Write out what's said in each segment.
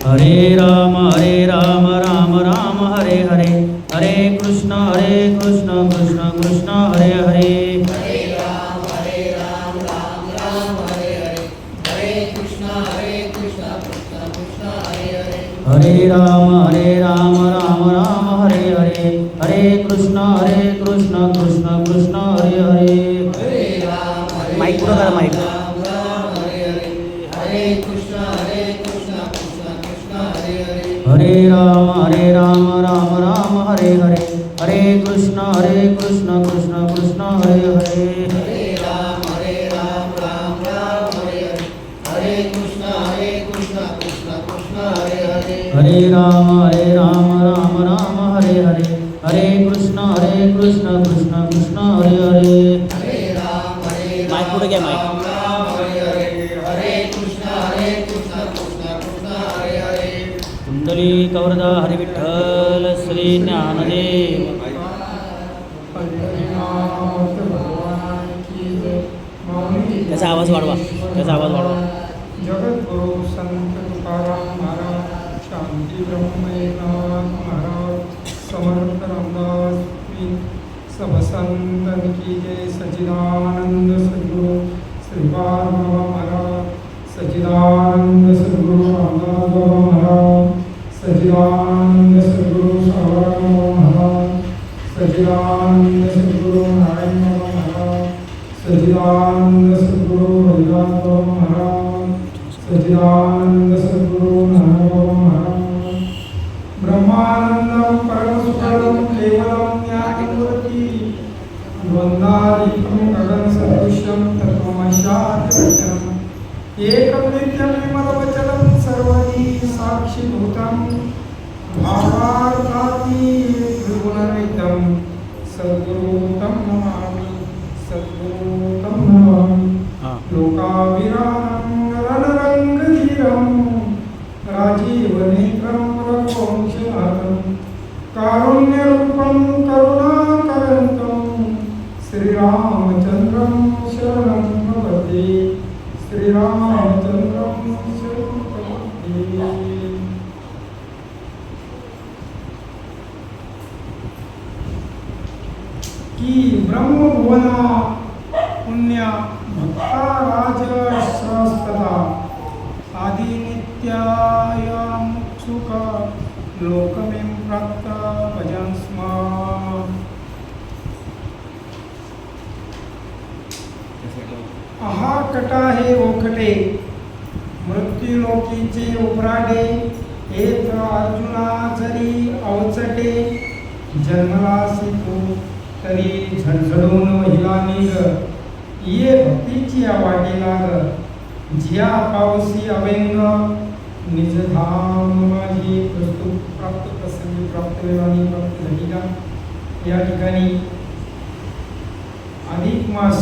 हरे राम राम राम हरे हरे, हरे कृष्ण कृष्ण कृष्ण हरे हरे. हरे राम राम राम हरे हरे, हरे कृष्ण कृष्ण कृष्ण हरे हरे. हरे राम राम राम हरे हरे, हरे कृष्ण कृष्ण कृष्ण हरे हरे. हरे राम माईक पुढं करा, माईक. राम राम हरे हरे, हरे कृष्ण कृष्ण कृष्ण हरे हरे. हरे राम राम हरे हरे, हरे कृष्ण कृष्ण कृष्ण हरे हरे. हरे राम राम राम हरे हरे, हरे कृष्ण कृष्ण कृष्ण हरे हरे. हरे राम राम हरे हरे, हरे कृष्ण कृष्ण कृष्ण हरे हरे. हरे राम माईक पुढे घ्या, माईक. राम हरे हरे, हरे कृष्ण कृष्ण कृष्ण हरे हरे. कुंडली कवरदा हरी विठ्ठल श्री ज्ञानदेव. त्याचा आवाज वाढवा, त्याचा आवाज वाढवा. जगद्गुरु संत तुकाराम महाराज, शांती ब्रह्मनाथ महाराज, समर्थ रामदास जी, सब संतन की जय. सच्चिदानंद सद्गुरु श्रीपाद बाबा महाराज, सच्चिदानंद सद्गुरु रामदास बाबा महाराज, सच्चिदानंद सद्गुरु सावरकर बाबा महाराज, सच्चिदानंद सद्गुरु नारायण बाबा महाराज, सच्चिदानंद सद्गुरु हरिदास बाबा महाराज, सच्चिदानंद सद्गुरु नारायण बाबा महाराज. ब्रह्मानंदम परमसुखदम केवलम ज्ञानमूर्ति, द्वंद्वातीतं गगनसदृशं तत्त्वमस्यादिलक्षणम्, एकं नित्यं विमलवचनं सर्वदी साक्षिभूतं, भावार्थातीतं सद्गुरुं नमामि, सद्गुरुं नमामि. लोकाभिरामं रणरङ्गधीरं, राजीवनेत्रं रघुवंशनाथं, कारुण्यरूपं करुणाकरन्तं, श्रीरामचन्द्रं शरणं प्रपद्ये, श्रीरामचन्द्रं शरणं प्रपद्ये. की ब्रह्मभुवना पुण्य भक्ताराज सहस्रदा, आदि नित्याय मुक्षुक लोकमें प्राप्त भजन स्म. आहा कटा हे ओखटे, मृत्यूलोकीचे उभराडे, एक अर्जुना जरी अवचटे, जन्मलासी तू तरी झणझडून हिला निघ, ये भक्तीची वाटे लाग, झिया पावसी अभंग, निजधाम माझी प्रस्तुत प्राप्त प्रसंगी प्राप्त वेळाने प्राप्त झाली का. या ठिकाणी अधिक मास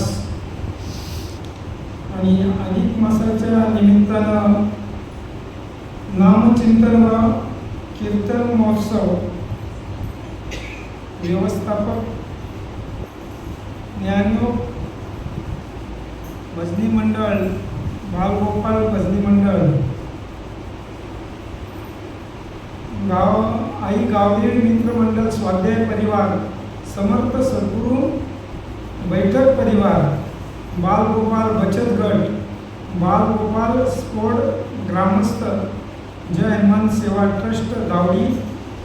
आणि अधिक मासाच्या निमित्तानं नामचिंतन व कीर्तन महोत्सव व्यवस्थापक ज्ञानयोग भजनी मंडळ, बालगोपाल भजनी मंडळ, आई गावदेवी मित्र मंडळ, स्वाध्याय परिवार, समर्थ सद्गुरू बैठक परिवार, बालगोपाल बचत गट, बालगोपाल स्पोर्ट ग्रामस्थ, जय हनुमान सेवा ट्रस्ट दावडी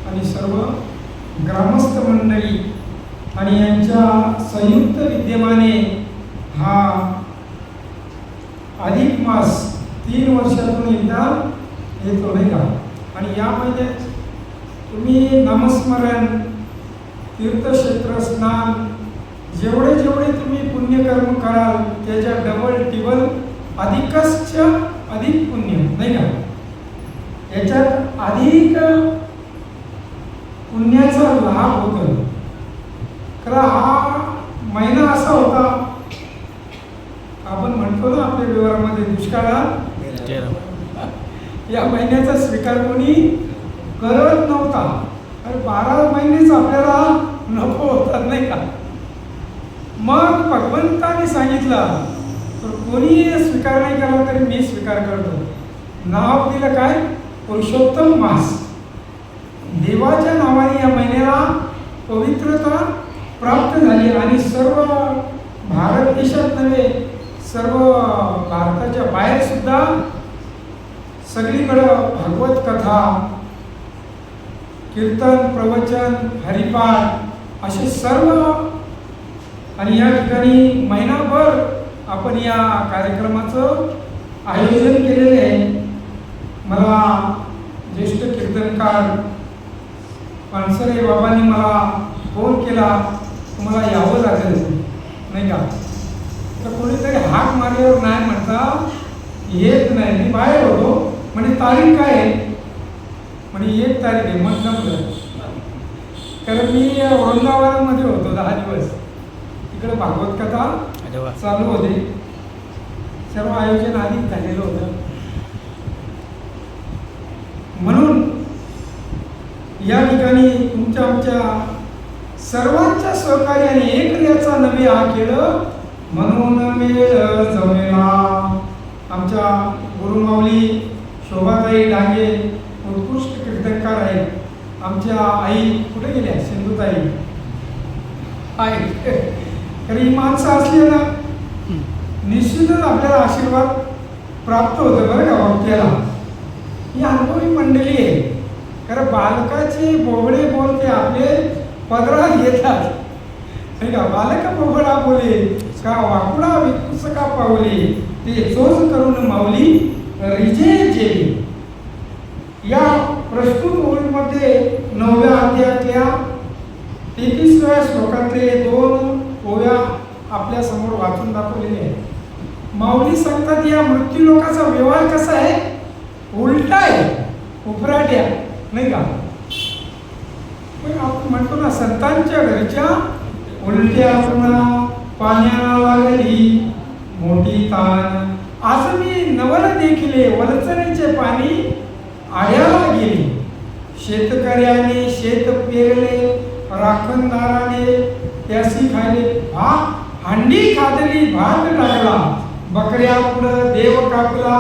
आणि सर्व ग्रामस्थ मंडळी आणि यांच्या संयुक्त विद्यमाने हा अधिक मास 3 वर्षातून एकदा येतो नाही का. आणि या महिन्यात तुम्ही नामस्मरण, तीर्थक्षेत्र स्नान, जेवढे तुम्ही पुण्यकर्म कराल त्याच्या डबल टिबल अधिकच अधिक पुण्य नाही का. याच्यात अधिक पुण्याचा लाभ होतो. खरा हा महिना असा होता, आपण म्हणतो ना आपल्या व्यवहारामध्ये दुष्काळात या महिन्याचा स्वीकार कोणी करत नव्हता. अरे 12 महिनेच आपल्याला नको होतात नाही का. मग भगवंताने सांगितलं तर कोणी स्वीकार नाही केला तरी मी स्वीकार करतो. नाव दिलं काय, पुरुषोत्तम मास. देवाच्या नावाने या महिन्याला पवित्रता प्राप्त झाली आणि सर्व भारत देशात नव्हे, सर्व भारताच्या बाहेर सुद्धा सगळीकडं भागवत कथा, कीर्तन, प्रवचन, हरिपाठ असे सर्व. आणि या ठिकाणी महिनाभर आपण या कार्यक्रमाचं आयोजन केलेले आहे. मला ज्येष्ठ कीर्तनकार पानसरे बाबांनी मला फोन केला, तुम्हाला यावं लागेल नाही का. तर कोणीतरी हाक मारल्यावर नाही म्हणता येत नाही. मी बाहेर होतो, म्हणजे तारीख काय आहे, म्हणजे 1 तारीख आहे. मग जमलं, कारण मी वृंदावनामध्ये होतो 10 दिवस. तिकडे भागवत कथा चालू होते, सर्व आयोजन आधीच झालेलं होतं. म्हणून या ठिकाणी तुमच्या आमच्या सर्वांच्या सहकार्याने एक याचा नवे हा केलं म्हणून मेळ जमेला. आमच्या गुरुमाऊली शोभाताई डांगे उत्कृष्ट कीर्तनकार आहेत. आमच्या आई कुठे गेल्या, सिंधुताई आहे. तर ही माणसं असली ना निश्चितच आपल्याला आशीर्वाद प्राप्त होतं बरं का. भक्त्याला ही अनुभवी मंडळी आहे. कारण बालकाचे बोबडे बोलते आपले पदरात घेतात नाही का. बालक बोबडा बोले का वाकुडा विकुस का पावले, ते चोच करून माऊली रिजे जेली. या प्रस्तुत ओळीमध्ये 9व्या अध्यायातल्या 33व्या श्लोकातले 2 ओव्या आपल्या समोर वाचून दाखवलेले आहेत. माऊली सांगतात या मृत्यू लोकाचा व्यवहार कसा आहे, उलटा आहे, उपराट्या नाही का. पण आपण म्हणतो ना संतांच्या घरच्या उलट्या पुन्हा पाण्याला लागली मोठी ताण. आज मी नवल देखिले वलचणीचे पाणी आड्याला गेली. शेतकऱ्याने शेत पेरले, राखणदाराने त्यासी खायले. हांडी खादली भात टाकला, बकऱ्या पुढं देव कापला.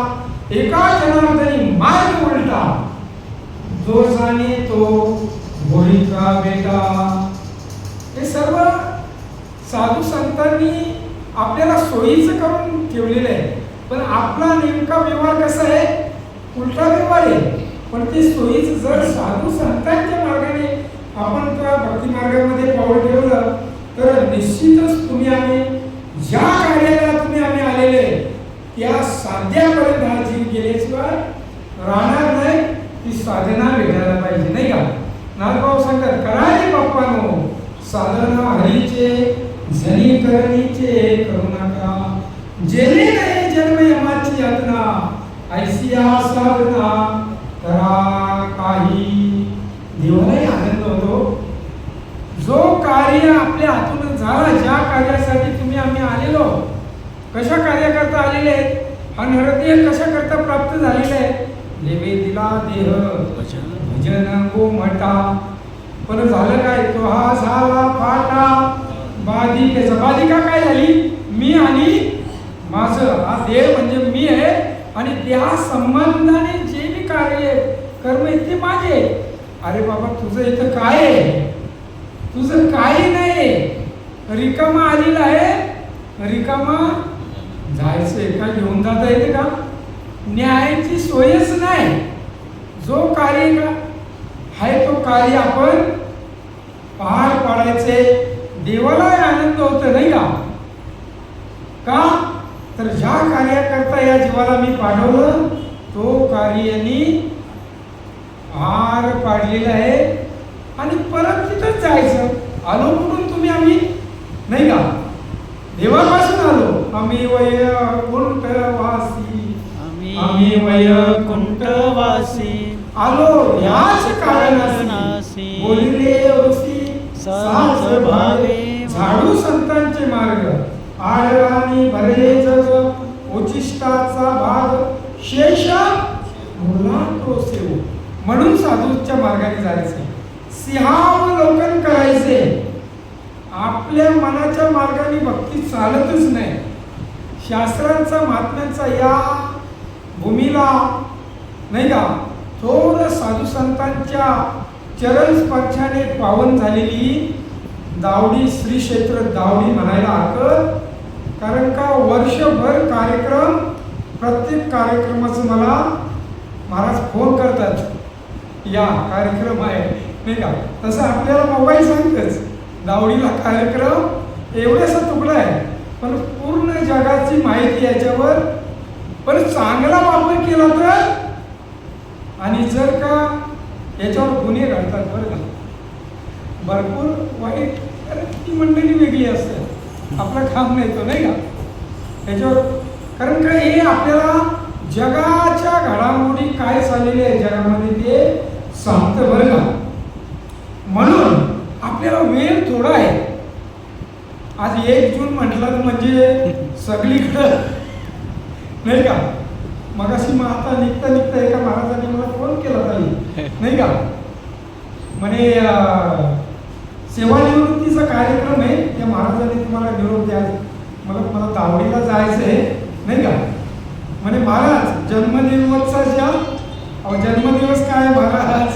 एका जनार्दनी मार्ग उलटा, जो जाणे तो होळीचा बेटा. हे सर्व साधू संतांनी आपल्याला सोयीचं करून ठेवलेलं आहे. पण आपला नेमका व्यवहार कसा आहे, उलटा व्यवहार आहे. पण ते सोयीचं जर साधू संतांच्या मार्गाने आपण त्या भक्ती मार्गामध्ये पाऊल ठेवलं तर निश्चितच तुम्ही आम्ही ज्या कार्याला तुम्ही आम्ही आलेले त्या साध्यापर्यंत हा जीव गेल्याशिवाय राहणार नाही. ती साधना भेटायला पाहिजे नाही का. नाथभाऊ सांगतात करा रे बाप्पानो साधना हरीचे, जनी करणीचे करू नका. जेणे नाही जन्म यमाची यातना, ऐसिया साधना करा काही. देवालाही आनंद होतो. जो कार्य आपल्या हातून झाला, ज्या कार्यासाठी तुम्ही आम्ही आलेलो, कशा कार्याकरता आलेले आहेत, हा नरदेह कशा करता प्राप्त झालेला आहे. देवे दिला देह भजन गोमटा. पण झालं काय, तो हा झाला फाटा बाधिकेचा. बाधिका काय झाली, मी आणि माझं. हा देह म्हणजे मी आहे आणि त्या संबंधाने जे मी कार्य कर्म ते माझे. अरे बाबा तुझं इथं काय आहे, तुझं काही नाही, रिकामा आलेला आहे, रिकामा जायचंय का, घेऊन जाता येते का. न्यायाची सोयच नाही. जो कार्य का आहे तो कार्य आपण पार पाडायचे. देवालाही आनंद होतो नाही का. का तर ज्या कार्याकरता या जीवाला मी पाठवलं तो कार्यानी पार पाडलेला आहे आणि परत तिथंच जायचं. आलो कुठून तुम्ही आम्ही नाही का, देवापासून आलो. आम्ही वैकुंठवासी, आम्ही वैकुंठवासी आलो याच कारणासी. बोलिले वसी साच भावे, झाडू संतांचे मार्ग. आडराणी भरले जग, उचिष्टाचा भाग शेष मुला तो सेव. म्हणून साधूच्या मार्गाने जायचे, सिंहावलोकन करायचे. आपल्या मनाच्या मार्गाने भक्ती चालतच नाही. शास्त्रांचा महात्म्यांचा या भूमीला नाही का थोर साधू संतांच्या चरण स्पर्शाने पावन झालेली दावडी श्री क्षेत्र दावडी म्हणायला हरकत. कारण का वर्षभर कार्यक्रम, प्रत्येक कार्यक्रमाचं मला महाराज फोन करतात, या कार्यक्रम आहे नाही का. तसं आपल्याला मोबाईल सांगतच दावडीला कार्यक्रम एवढासा तुकडा आहे, पण पूर्ण जगाची माहिती याच्यावर. पण चांगला वापर केला तर, आणि जर का याच्यावर गुन्हे घडतात बरं का, भरपूर वाईट. ती मंडळी वेगळी असते, आपलं काम नाही तो नाही का याच्यावर. कारण का हे आपल्याला जगाच्या घडामोडी काय चाललेले आहे जगामध्ये ते सांगतं बरं का. म्हणून आपल्याला वेळ थोडा आहे. आज 1 जून म्हटलं म्हणजे सगळीकडं नाही का. मगाशी आता निघता निघता एका महाराजांनी मला फोन केला ताई नाही का, म्हणे सेवानिवृत्तीचा कार्यक्रम आहे, त्या महाराजांनी तुम्हाला निरोप द्या. मला दावडीला जायचं आहे नाही का. म्हणे महाराज जन्मदिवसाच्या, जन्मदिवस काय महाराज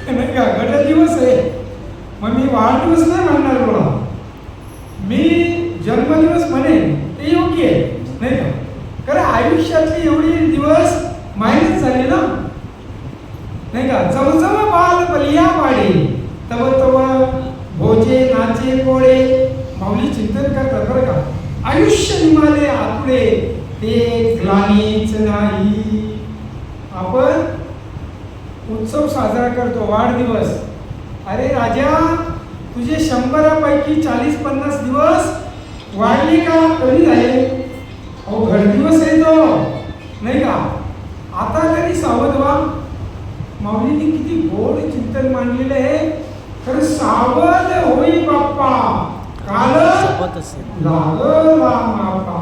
नाही का, गटदिवस आहे. मग मी वाढदिवस नाही म्हणणार बोला, मी जन्मदिवस म्हणेन ते योग्य आहे नाही का. कारण आयुष्यातली एवढी दिवस मायनस झाली ना नाही का. जवजव बाल बलिया वाडे तव तव भोजे नाचे कोळे, माऊली चिंतन करतात बरं का. आयुष्य निमाले आतुडे ते ग्लानीच नाही. आपण उत्सव साजरा करतो, वाढदिवस. अरे राजा, तुझे 100पैकी 40-50 दिवस वाढले का, कमी झाले. अहो घडदिवस आहे तो नाही का. आता तरी सावध व्हा. माऊलींनी किती गोड चिंतन मांडलेलं आहे. खरं सावध होई बाप्पा, काल लागला मापा.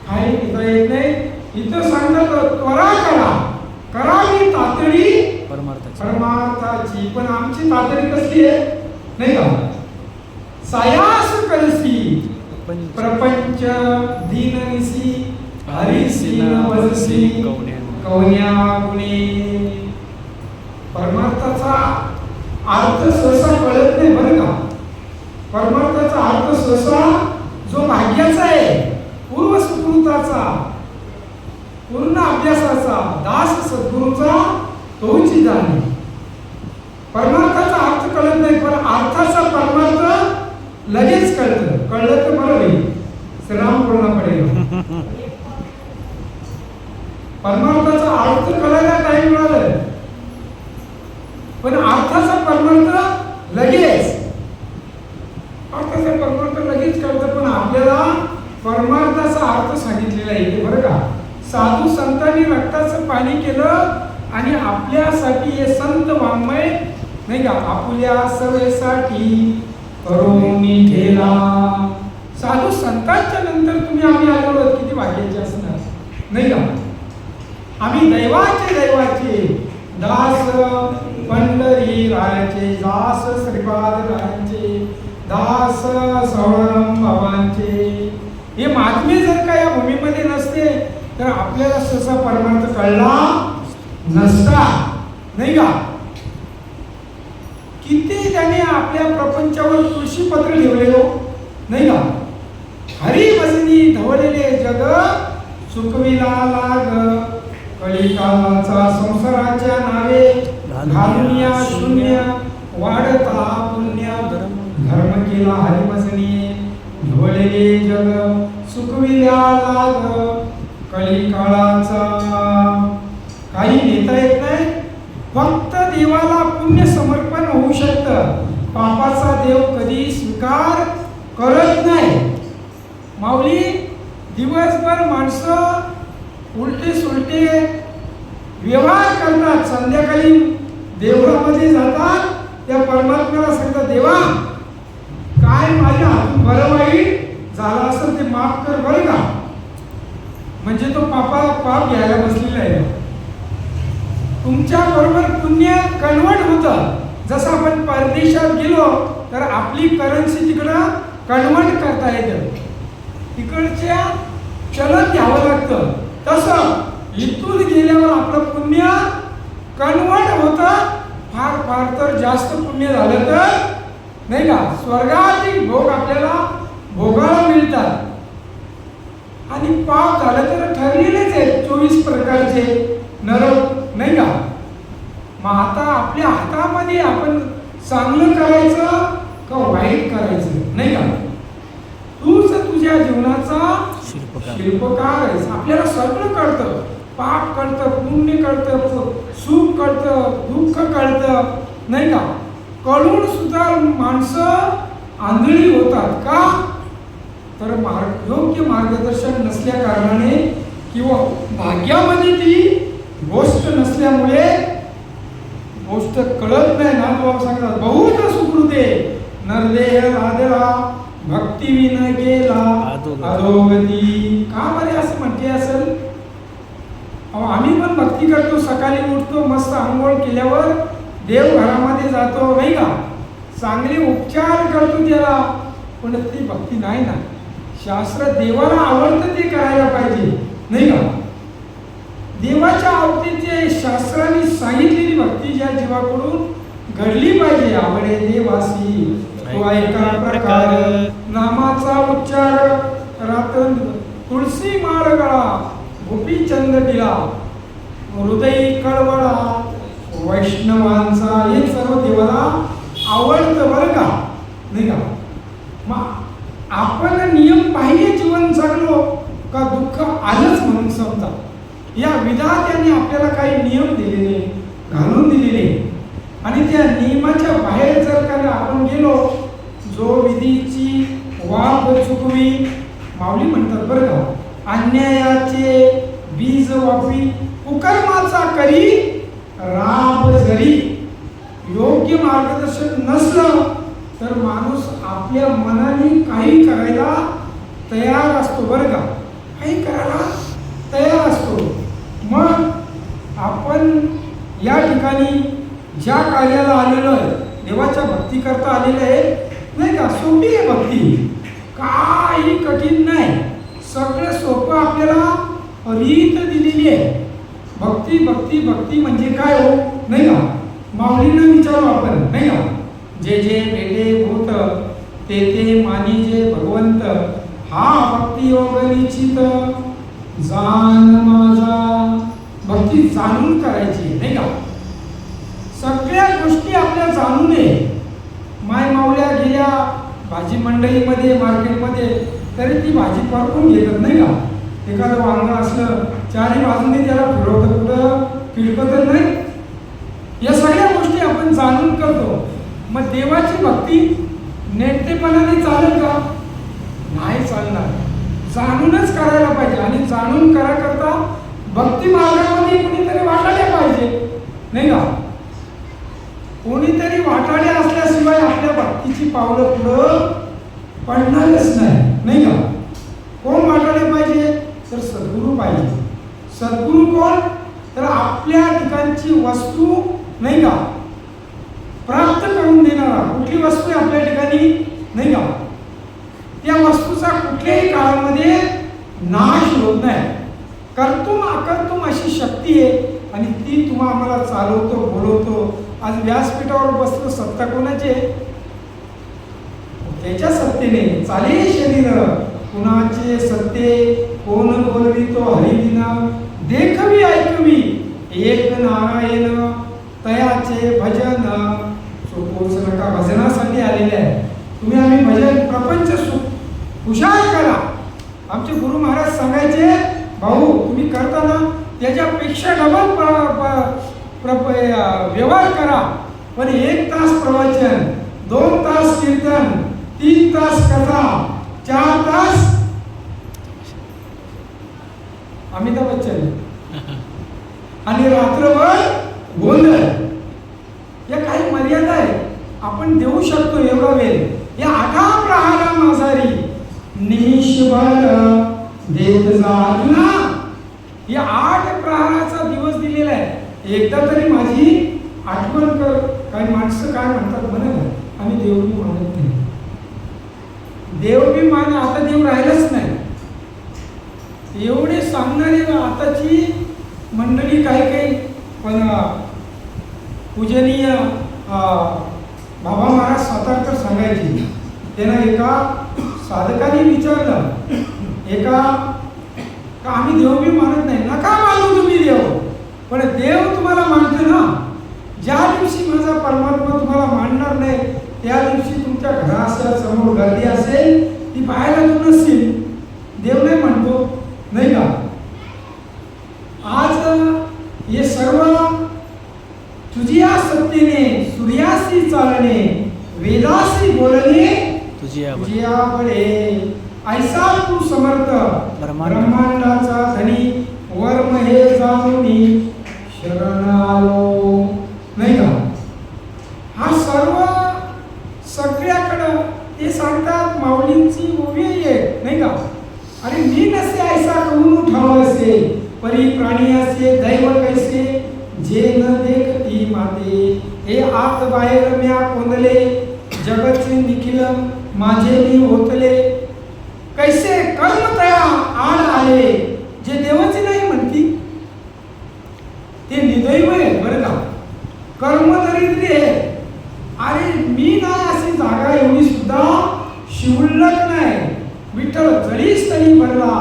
काही इथं येत नाही. इथं सांगतात त्वरा करा, करावी तातडी परमार्थाची. पण आमची तातडी कसली आहे नाही का. सायास कलसी प्रपंच दीननिसी, हरिसी नवसी कवन्या गुणे. परमार्थाचा अर्थ सहसा कळत नाही बरं का. परमार्थाचा अर्थ सहसा जो भाग्याचा आहे, पूर्व सुकृताचा, पूर्ण अभ्यासाचा, दास सद्गुरूचा, तोच जाणे. परमार्थाचा अर्थ कळत नाही, पण अर्थाचा परमार्थ लगेच कळतं. कळलं तर बरं होईल, श्रीराम बोलणं पडेल. परमार्थाचा अर्थ कळायला टाइम मिळाला, पण अर्थाचा परमार्थ लगेच, अर्थाचा परमार्थ लगेच कळतं. पण आपल्याला परमार्थाचा अर्थ सांगितलेला आहे बरं का. साधू संतांनी रक्ताचं पाणी केलं आणि आपल्यासाठी हे संत वाङ्मय नाही का, आपल्या सवेसाठी करोनी ठेला. साधू संतांच्या नंतर तुम्ही आम्ही आलेलो आहोत, किती भाग्याचे असणार नाही का. आम्ही दैवाचे दास पंढरी रायाचे, दास श्रीपाद रायांचे, दास सवळम बाबांचे. हे महात्मे जर का या भूमीमध्ये नसते तर आपल्याला सहसा परमार्थ कळला नसता नाही का. किती त्याने आपल्या प्रपंचावर तुळशीपत्र ठेवलेलो नाही का. हरी भजनी धवलेले जग सुखविला लाग, कलिकालाचा संसाराच्या नावे घालून या शून्य वाढता पुण्य. धर्म केला हरी भजनी धवलेले जग सुखविला लाग, कलिकाळाचा. काही नेता येत नाही, फक्त देवाला पुण्य समर्पण होऊ शकतं. पापाचा देव कधी स्वीकार करत नाही. माऊली दिवसभर माणसं उलटे सुलटे व्यवहार करतात, संध्याकाळी देवळामध्ये जातात, त्या परमात्म्याला सांगतात देवा काय माझ्या हातून बरं वाईट झालं असेल ते माफ कर बरं का. म्हणजे तो पाप घ्यायला बसलेला आहे. तुमच्या बरोबर पुण्य कन्वर्ट होतं. जसं आपण परदेशात गेलो तर आपली करन्सी तिकडं कन्वर्ट करता येतं, तिकडच्या चलन घ्यावं लागतं. तसं इथून गेल्यावर आपलं पुण्य फार तर जास्त पुण्य झालं तर नाही का स्वर्गातील भोग आपल्याला भोगायला मिळतात. आणि पाप झालं तर ठरलेलेच आहेत 24 प्रकारचे नरक नाही का. मग आता आपल्या हातामध्ये आपण चांगलं करायचं का वाईट करायचं नाही का. तूच तुझ्या जीवनाचा शिल्पकार आहेस. आपल्याला सगळं कळतं, पाप कळतं, पुण्य कळतं, सुख कळतं, दुःख कळतं नाही का. कळून सुद्धा माणसं आंधळी होतात का तर योग्य मार्गदर्शन नसल्या कारणाने किंवा भाग्यामध्ये ती गोष्ट नसल्यामुळे गोष्ट कळत नाही. ना बाबा सांगतात बहुत सुकृते नरदेह आदरा भक्ती विन गेला अधोगती. का बरे असं म्हणते असेल. आम्ही पण भक्ती करतो, सकाळी उठतो, मस्त आंघोळ केल्यावर देव घरामध्ये जातो नाही का, चांगले उपचार करतो त्याला, पण ती भक्ती नाही ना. शास्त्र देवाला आवडतं ते करायला पाहिजे नाही का. देवाच्या आवडीचे शास्त्राने सांगितलेली भक्ती ज्या जीवाकडून घडली पाहिजे. आवडे देवासी तो एका प्रकार नामाचा उच्चार रात्र तुळशी माळ गळा गोपीचंद दिला हृदय कळवळा वैष्णवांचा. हे सर्व देवाला आवडतं बरं का नाही का. मग आपण नियम बाह्य जीवन जगलो का दुःख आलंच म्हणून समजा. या विधात्याने आपल्याला काही नियम दिलेले घालून दिलेले आणि त्या नियमाच्या बाहेर जर का आपण गेलो जो विधीची वाप चुकवी माऊली म्हणतात बरं का. अन्यायाचे बीज वापी कुकर्माचा करी राब जरी. योग्य मार्गदर्शन नसलं तर माणूस आपल्या मनाने काही करायला तयार असतो बरं का. काही करायला तयार असतो. मग आपण या ठिकाणी ज्या कार्याला आलेलो आहे देवाच्या भक्ती करता आलेलं आहे नाही का. सोपी आहे भक्ती, काही कठीण नाही, सगळं सोपं आपल्याला रीत दिलेली आहे. भक्ती भक्ती भक्ती म्हणजे काय हो नाही का. माऊलींना विचारू आपण नाही का. जे जे भेटे भूत ते ते मानी जे भगवंत हा भक्ती योग निश्चित जाण माझा. भक्ती जाणून करायची नाही का. सगळ्या गोष्टी आपल्या जाणून आहे. माय माऊल्या गेल्या भाजी मंडईमध्ये मार्केटमध्ये तरी ती भाजी परतून घेतात नाही का. एखादं वांग असलं चारही बाजूने त्याला फिरवतं कुठं फिरकत नाही. या सगळ्या गोष्टी आपण जाणून करतो. मग देवाची भक्ती नेटेपणाने चालेल का नाही चालणार. जाणूनच करायला पाहिजे आणि जाणून करता भक्ती मार्गामध्ये कोणीतरी वाटायला पाहिजे नाही का. कोणीतरी वाटाडे असल्याशिवाय आपल्या भक्तीची पावलं पुढं पडणारच नाही का. कोण वाटाडे पाहिजे तर सद्गुरू पाहिजे. सद्गुरू कोण तर आपल्या ठिकाणची वस्तू नाही का प्राप्त करून देणारा. कुठली वस्तू आहे आपल्या ठिकाणी नाही का त्या वस्तूचा कुठल्याही काळामध्ये नाश होत नाही. कर्तुम अकर्तुम अशी शक्ती आहे आणि ती तुम्हा आम्हाला चालवतो बोलवतो. आज व्यासपीठावर बसतो सत्ता कोणाचे त्याच्या सत्तेने चाले शरीर कुणाचे सत्ते कोण बोलवितो हरिविना देखवी ऐकवी एक नारायण तयाचे भजन. चुकूच नका. भजनासाठी आलेले आहे तुम्ही. आम्ही भजन प्रपंच खुशाल करा. आमचे गुरु महाराज सांगायचे भाऊ तुम्ही करताना त्याच्यापेक्षा डबल व्यवहार करा. पण 1 तास प्रवचन, 2 तास कीर्तन, 3 तास कथा, 4 तास अमिताभ बच्चन आणि रात्रभर गोंधळ. या काही मर्यादा आहे. आपण देऊ शकतो एवढा वेळ. या 8 प्रहारा माजारी निशभर देत जागना. या 8 प्रहाराचा दिवस दिलेला आहे. एकदा तरी माझी आठवण कर. काही माणसं काय म्हणतात म्हणे आम्ही देव बी मानत नाही. देव बी मान आता देव राहिलंच नाही. एवढे सांगणारी आताची मंडळी काही काही पण पूजनीय बाबा महाराज स्वतः तर सांगायचे. त्यानं एका साधकाने विचारलं का आम्ही देव बी मानत नाही. नका मानू तुम्ही देव, पण देव तुम्हाला मानते ना. ज्या दिवशी माझा परमात्मा तुम्हाला मानणार नाही त्या दिवशी तुमच्या घरासमोर गर्दी असेल ती पाहायला तू नसतील. देव नाही म्हणतो नाही का. आज हे सर्व तुझिया सत्तेने सूर्यासी चालणे वेदासी बोलणे तुझिया बळे. ऐसा तू समर्थ ब्रह्मांडाचा धनी वर्म हे जाणूनी शरण आलो नाही का. हा सर्व सगळ्याकडं ते सांगतात माऊलींची उभी आहे नाही का. अरे मी नसे ऐसा कहून उठाव असे परी प्राणी असे दैव कैसे जे न देखती माते. हे आत बाहेर म्या कोंदले जगतचे निखिल माझे मी होतले. कैसे कर्म तया आड आले जे देवाचे नाही म्हणती ते निदैव आहे बरं का. कर्म दरिद्री आहे. अरे मी नाही अशी जागा एवढी सुद्धा शिवल्लक नाही. विठ्ठल जरीच तरी भरला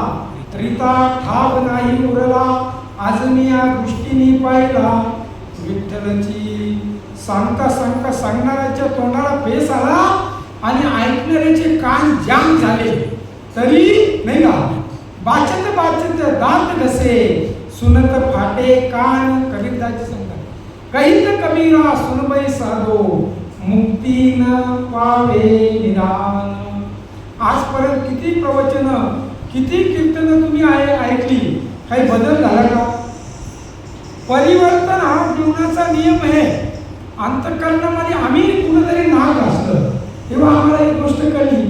रिता ठाव नाही उरला. आज मी या दृष्टीने पाहिला विठ्ठलची. सांगता सांगता सांगणाऱ्याच्या तोंडाला फेस आला आणि ऐकणाऱ्याचे कान जाम झाले तरी नाही का. बाचत बाचत दात घसे सुनत फाटे कान. कबीरदाची सांगतात कहीत कबीरा सुनबाई साधो मुक्ती न पावे निदान. आजपर्यंत किती प्रवचन किती कीर्तन तुम्ही ऐकली, काही बदल झाला का. परिवर्तन हा जीवनाचा नियम आहे. अंतःकरणामध्ये आम्ही कुठेतरी नाग असलं तेव्हा आम्हाला एक गोष्ट कळली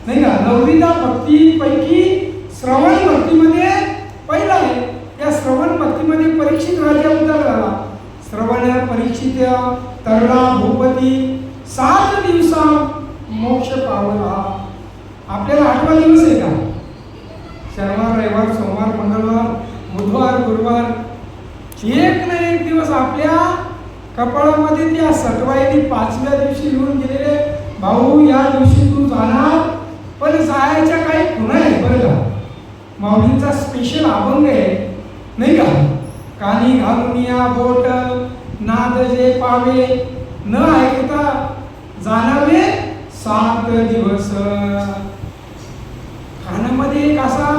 नाही का. 9दा भक्तीपैकी श्रवण भक्तीमध्ये पहिला आहे. त्या श्रवण भक्तीमध्ये परीक्षित राजा उद्धार झाला. श्रवण परीक्षित तरला भूपती 7 दिवसात मोक्ष पावला. आपल्याला 8वा दिवस आहे का. शनिवार रविवार सोमवार मंगळवार बुधवार गुरुवार एक ना एक दिवस आपल्या कपाळामध्ये त्या सटवाईने 5व्या दिवशी लिहून गेलेले भाऊ या दिवशी तू जाणार. पण जायच्या काही खुणा आहे बरं का. माऊलींचा स्पेशल अभंग आहे नाही का. कानी घालून या बोट नाद जे पावे न ऐकता जाणारे 7 दिवस. कानामध्ये एक असा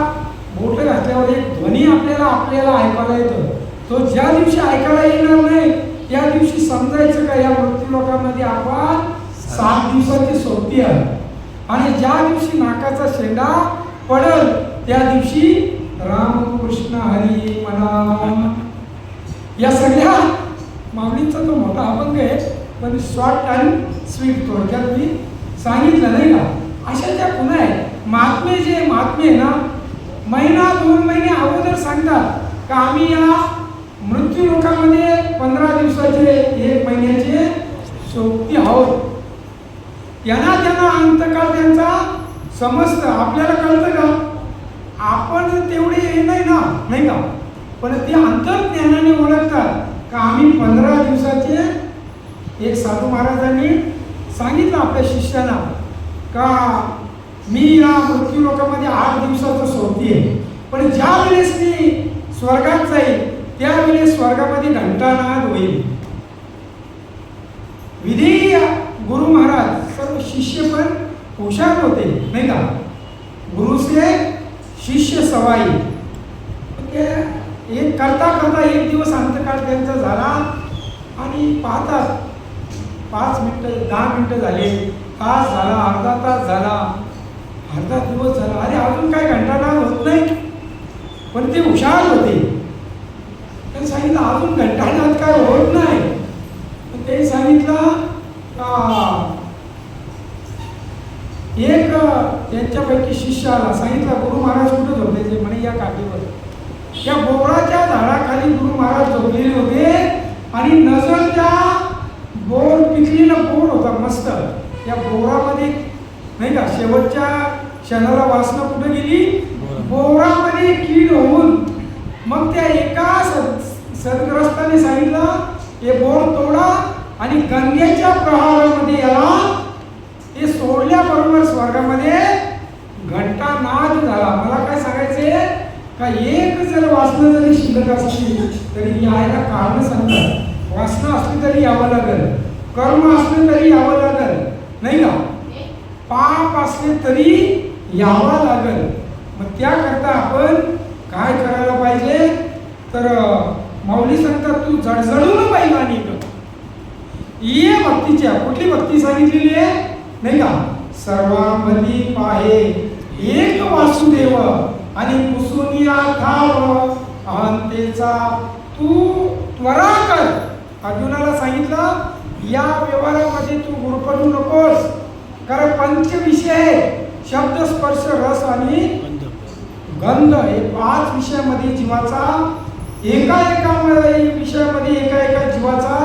बोट घातल्यावर एक ध्वनी आपल्याला ऐकायला येतो. तो ज्या दिवशी ऐकायला येणार नाही त्या दिवशी समजायचं का या मृत्यू लोकांमध्ये आपण 7 दिवसाची सोबती आहे. आणि ज्या दिवशी नाकाचा शेंडा पडल त्या दिवशी रामकृष्ण हरी म्हणा. या सगळ्या माऊलींचा तो मोठा अभंग आहे पण शॉर्ट अँड स्वीट थोडक्यात मी सांगितलं नाही का. अशा ज्या पुन्हा आहे महात्मे जे महात्मे ना महिना 2 महिने अगोदर सांगतात का आम्ही या मृत्यू लोकांमध्ये 15 दिवसाचे 1 महिन्याचे सोबती आहोत. त्यांना अंतकाळ त्यांचा समजतं. आपल्याला कळतं का. आपण तेवढे नाही ना नाही का. पण ते अंतर्ज्ञानाने ओळखतात का आम्ही 15 दिवसाचे. एक साधू महाराजांनी सांगितलं आपल्या शिष्याला का मी या मृत्यू लोकांमध्ये 8 दिवसाचं सोबती आहे. पण ज्या वेळेस मी स्वर्गात जाईल त्यावेळेस स्वर्गामध्ये घंटानाद होईल. विधी गुरु महाराज सर्व शिष्य पण हुशार होते नाही का. गुरु से शिष्य सवाई. एक करता एक दिवस अंतकाळ त्यांचा झाला आणि पाहतात 5 मिनिटं 10 मिनिटं झाले, तास झाला, अर्धा तास झाला, अर्धा दिवस झाला. अरे अजून काय घंटानाद होत नाही. पण ते हुशार होते. त्यांनी सांगितलं अजून घंटानाद काय होत नाही. ते सांगितलं एक त्यांच्यापैकी शिष्य आला. सांगितलं गुरु महाराज कुठे झोपले ते. म्हणे या काठीवर. त्या बोराच्या झाडाखाली गुरु महाराज झोपलेले होते आणि नजर त्या बोर पिकलेला बोर होता मस्त. त्या बोरामध्ये नाही का शेवटच्या क्षणाला वासना कुठे गेली बोरामध्ये कीड होऊन. मग त्या एका सदग्रस्ताने सांगितलं हे बोर तोडा आणि गंगेच्या प्रवाहामध्ये याला ते सोडल्याबरोबर स्वर्गामध्ये घंटानाद झाला. मला काय सांगायचे का एक जर वासना जरी शिल्लक असली तरी यायला कारण सांगतात. वासना असली तरी यावं लागेल, कर्म असले तरी यावं लागेल, नाही का? पाप असले तरी यावं लागेल. मग त्याकरता आपण काय करायला पाहिजे तर माऊली सांगतात तू जडजडून पाहिला निघ. ये भक्तीच्या कुठली भक्ती सांगितलेली आहे नाही का? सर्वांमधी पाहे एक वासुदेव आणि पुसुनिया ठाव अहंतेचा तू त्वरा कर. अर्जुनाला सांगितलं या व्यवहारामध्ये तू गुरपडू नकोस, कारण पंचविषय शब्द स्पर्श रस आणि गंध हे 5 विषयामध्ये जीवाचा एका विषयामध्ये एका जीवाचा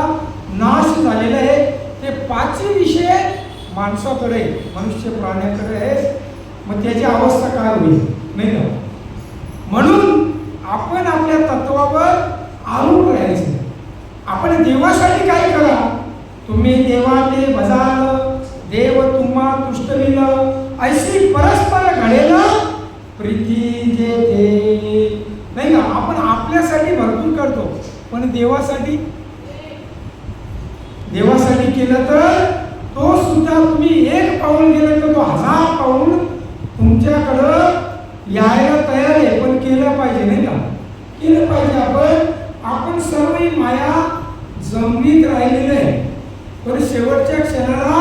नाश झालेला आहे. ते 5 विषय माणसाकडे मनुष्य प्राण्याकडे आहे. मग त्याची अवस्था काय होईल नाही का? म्हणून आपण आपल्या तत्वावर आरूढ राहायचं. आपण देवासाठी काय करा, तुम्ही देवा ते भजाल देव तुम्हा तुष्टविल ऐशी परस्पर घडेल प्रीती जे ते नाही का? आपण आपल्यासाठी भरपूर करतो पण देवासाठी केलं तर तो सुद्धा तुम्ही एक पाऊल गेलं तर तो 1000 पाऊल तुमच्याकडं यायला तयार आहे. पण केलं पाहिजे नाही का? केलं पाहिजे. आपण सर्व ही माया जमवीत राहिलेली आहे. पण शेवटच्या क्षणाला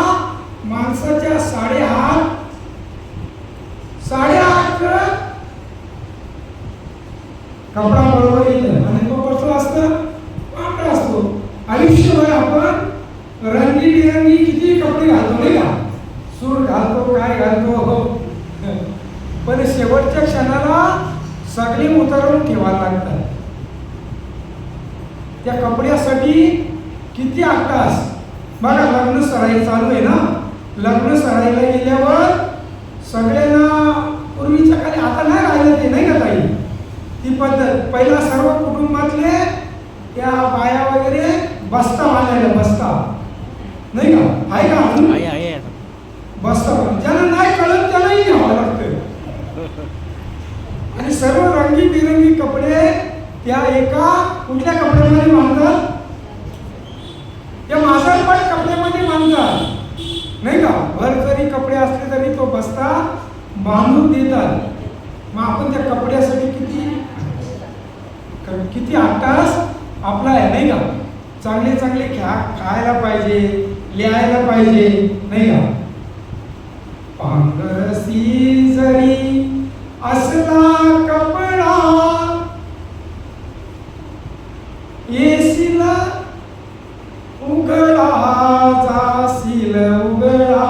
माणसाच्या 8.5 कपडा बरोबर येतं आणि तो कसला असतं पांढरा असतो. आयुष्यभर आपण रंगीबिरंगी किती कपडे घालतो नाही का? सूट घालतो काय घालतो पण शेवटच्या क्षणाला सगळे उतरवून ठेवायला लागतात. त्या कपड्यासाठी किती 8 तास. बघा लग्न सराई चालू आहे ना, लग्न सराईला गेल्यावर सगळ्यांना पूर्वीच्या काळी आता नाही राहिलं ते नाही का ताई ती पद्धत. पहिला सर्व कुटुंबातले त्या बाया वगैरे बस्ता बांधायला बस्ता नाही का? आहे का अजून? बस्ता ज्यांना नाही कळत त्यालाही घ्यावं लागतं. आणि सर्व रंगीबिरंगी कपडे त्या एका कुठल्या कपड्यामध्ये बांधतात? त्या मासाळपट कपड्यामध्ये बांधतात नाही का? भर जरी कपडे असले तरी तो बस्ता बांधून देतात. मग आपण त्या कपड्यासाठी किती 8 तास आपला आहे नाही का? चांगले चांगले खायला पाहिजे, लिहायला पाहिजे नाही का? पांघरसी जरी असला कपडा येशील उघडा जाशील उघडा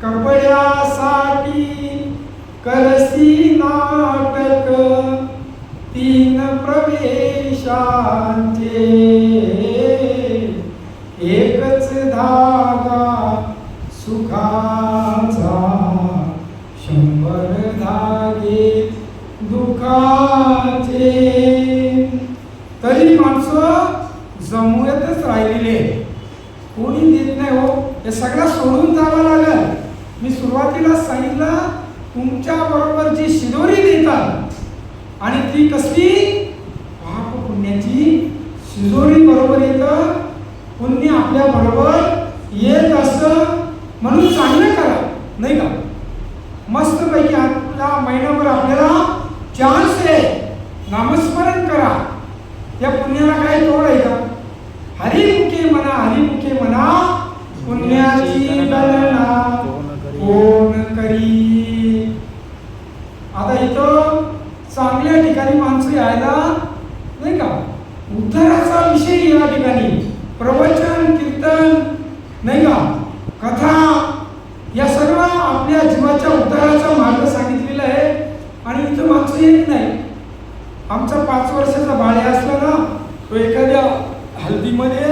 कपड्यासाठी करसी नाटक 3 प्रवेशांचे एकच धागा सुखाचा 100 धागे दुखाचे. तरी माणसं जमवतच राहिलेले, कोणी देत नाही हो. हे सगळं सोडून जावं लागेल. मी सुरुवातीला सांगितलं तुमच्या बरोबर जी शिदोरी देतात आणि ती कसली पाप पुण्याची शिदोरी बरोबर येतं. पुण्य आपल्या बरोबर येत असतं. म्हणून चांगलं करा नाही का? मस्तपैकी आपला महिनाभर आपल्याला चान्स आहे. नामस्मरण करा. या पुण्याला काय तोड आहे का? हरिमुखे म्हणा पुण्याची गणना कोण करी. आता इथं चांगल्या ठिकाणी माणसं यायला नाही का? उद्धाराचा विषय या ठिकाणी प्रवचन कीर्तन नाही का? कथा या सर्व आपल्या जीवाच्या उद्धाराचा मार्ग सांगितलेला आहे. आणि इथं माणसं येत नाही. आमचा 5 वर्षाचा बाळे असला ना तो एखाद्या हल्दीमध्ये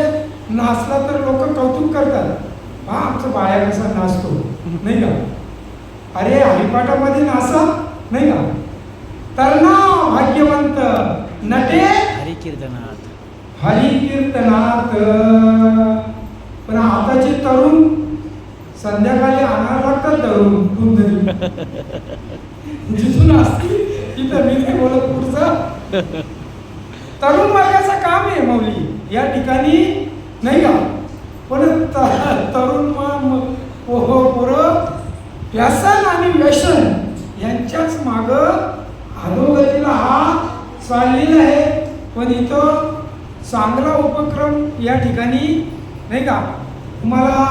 नाचला तर लोक कौतुक करतात. हा आमचा बाळ्या कसा नाचतो नाही का? अरे हरिपाठामध्ये नाचा नाही का? तरणा भाग्यवंत नटे हरिकीर्तनात पण आताचे तरुण संध्याकाळी आणायला लागतात तरुण कुंदरी जिथून असतील तिथं मी नाही बोलत पुढचं तरुण वर्गाचं काम आहे मौली या ठिकाणी नाही का. पण तरुण पोरं व्यसन आणि व्यसन यांच्याच माग अधोगतीला हा चाललेला आहे. पण इथं चांगला उपक्रम या ठिकाणी नाही का तुम्हाला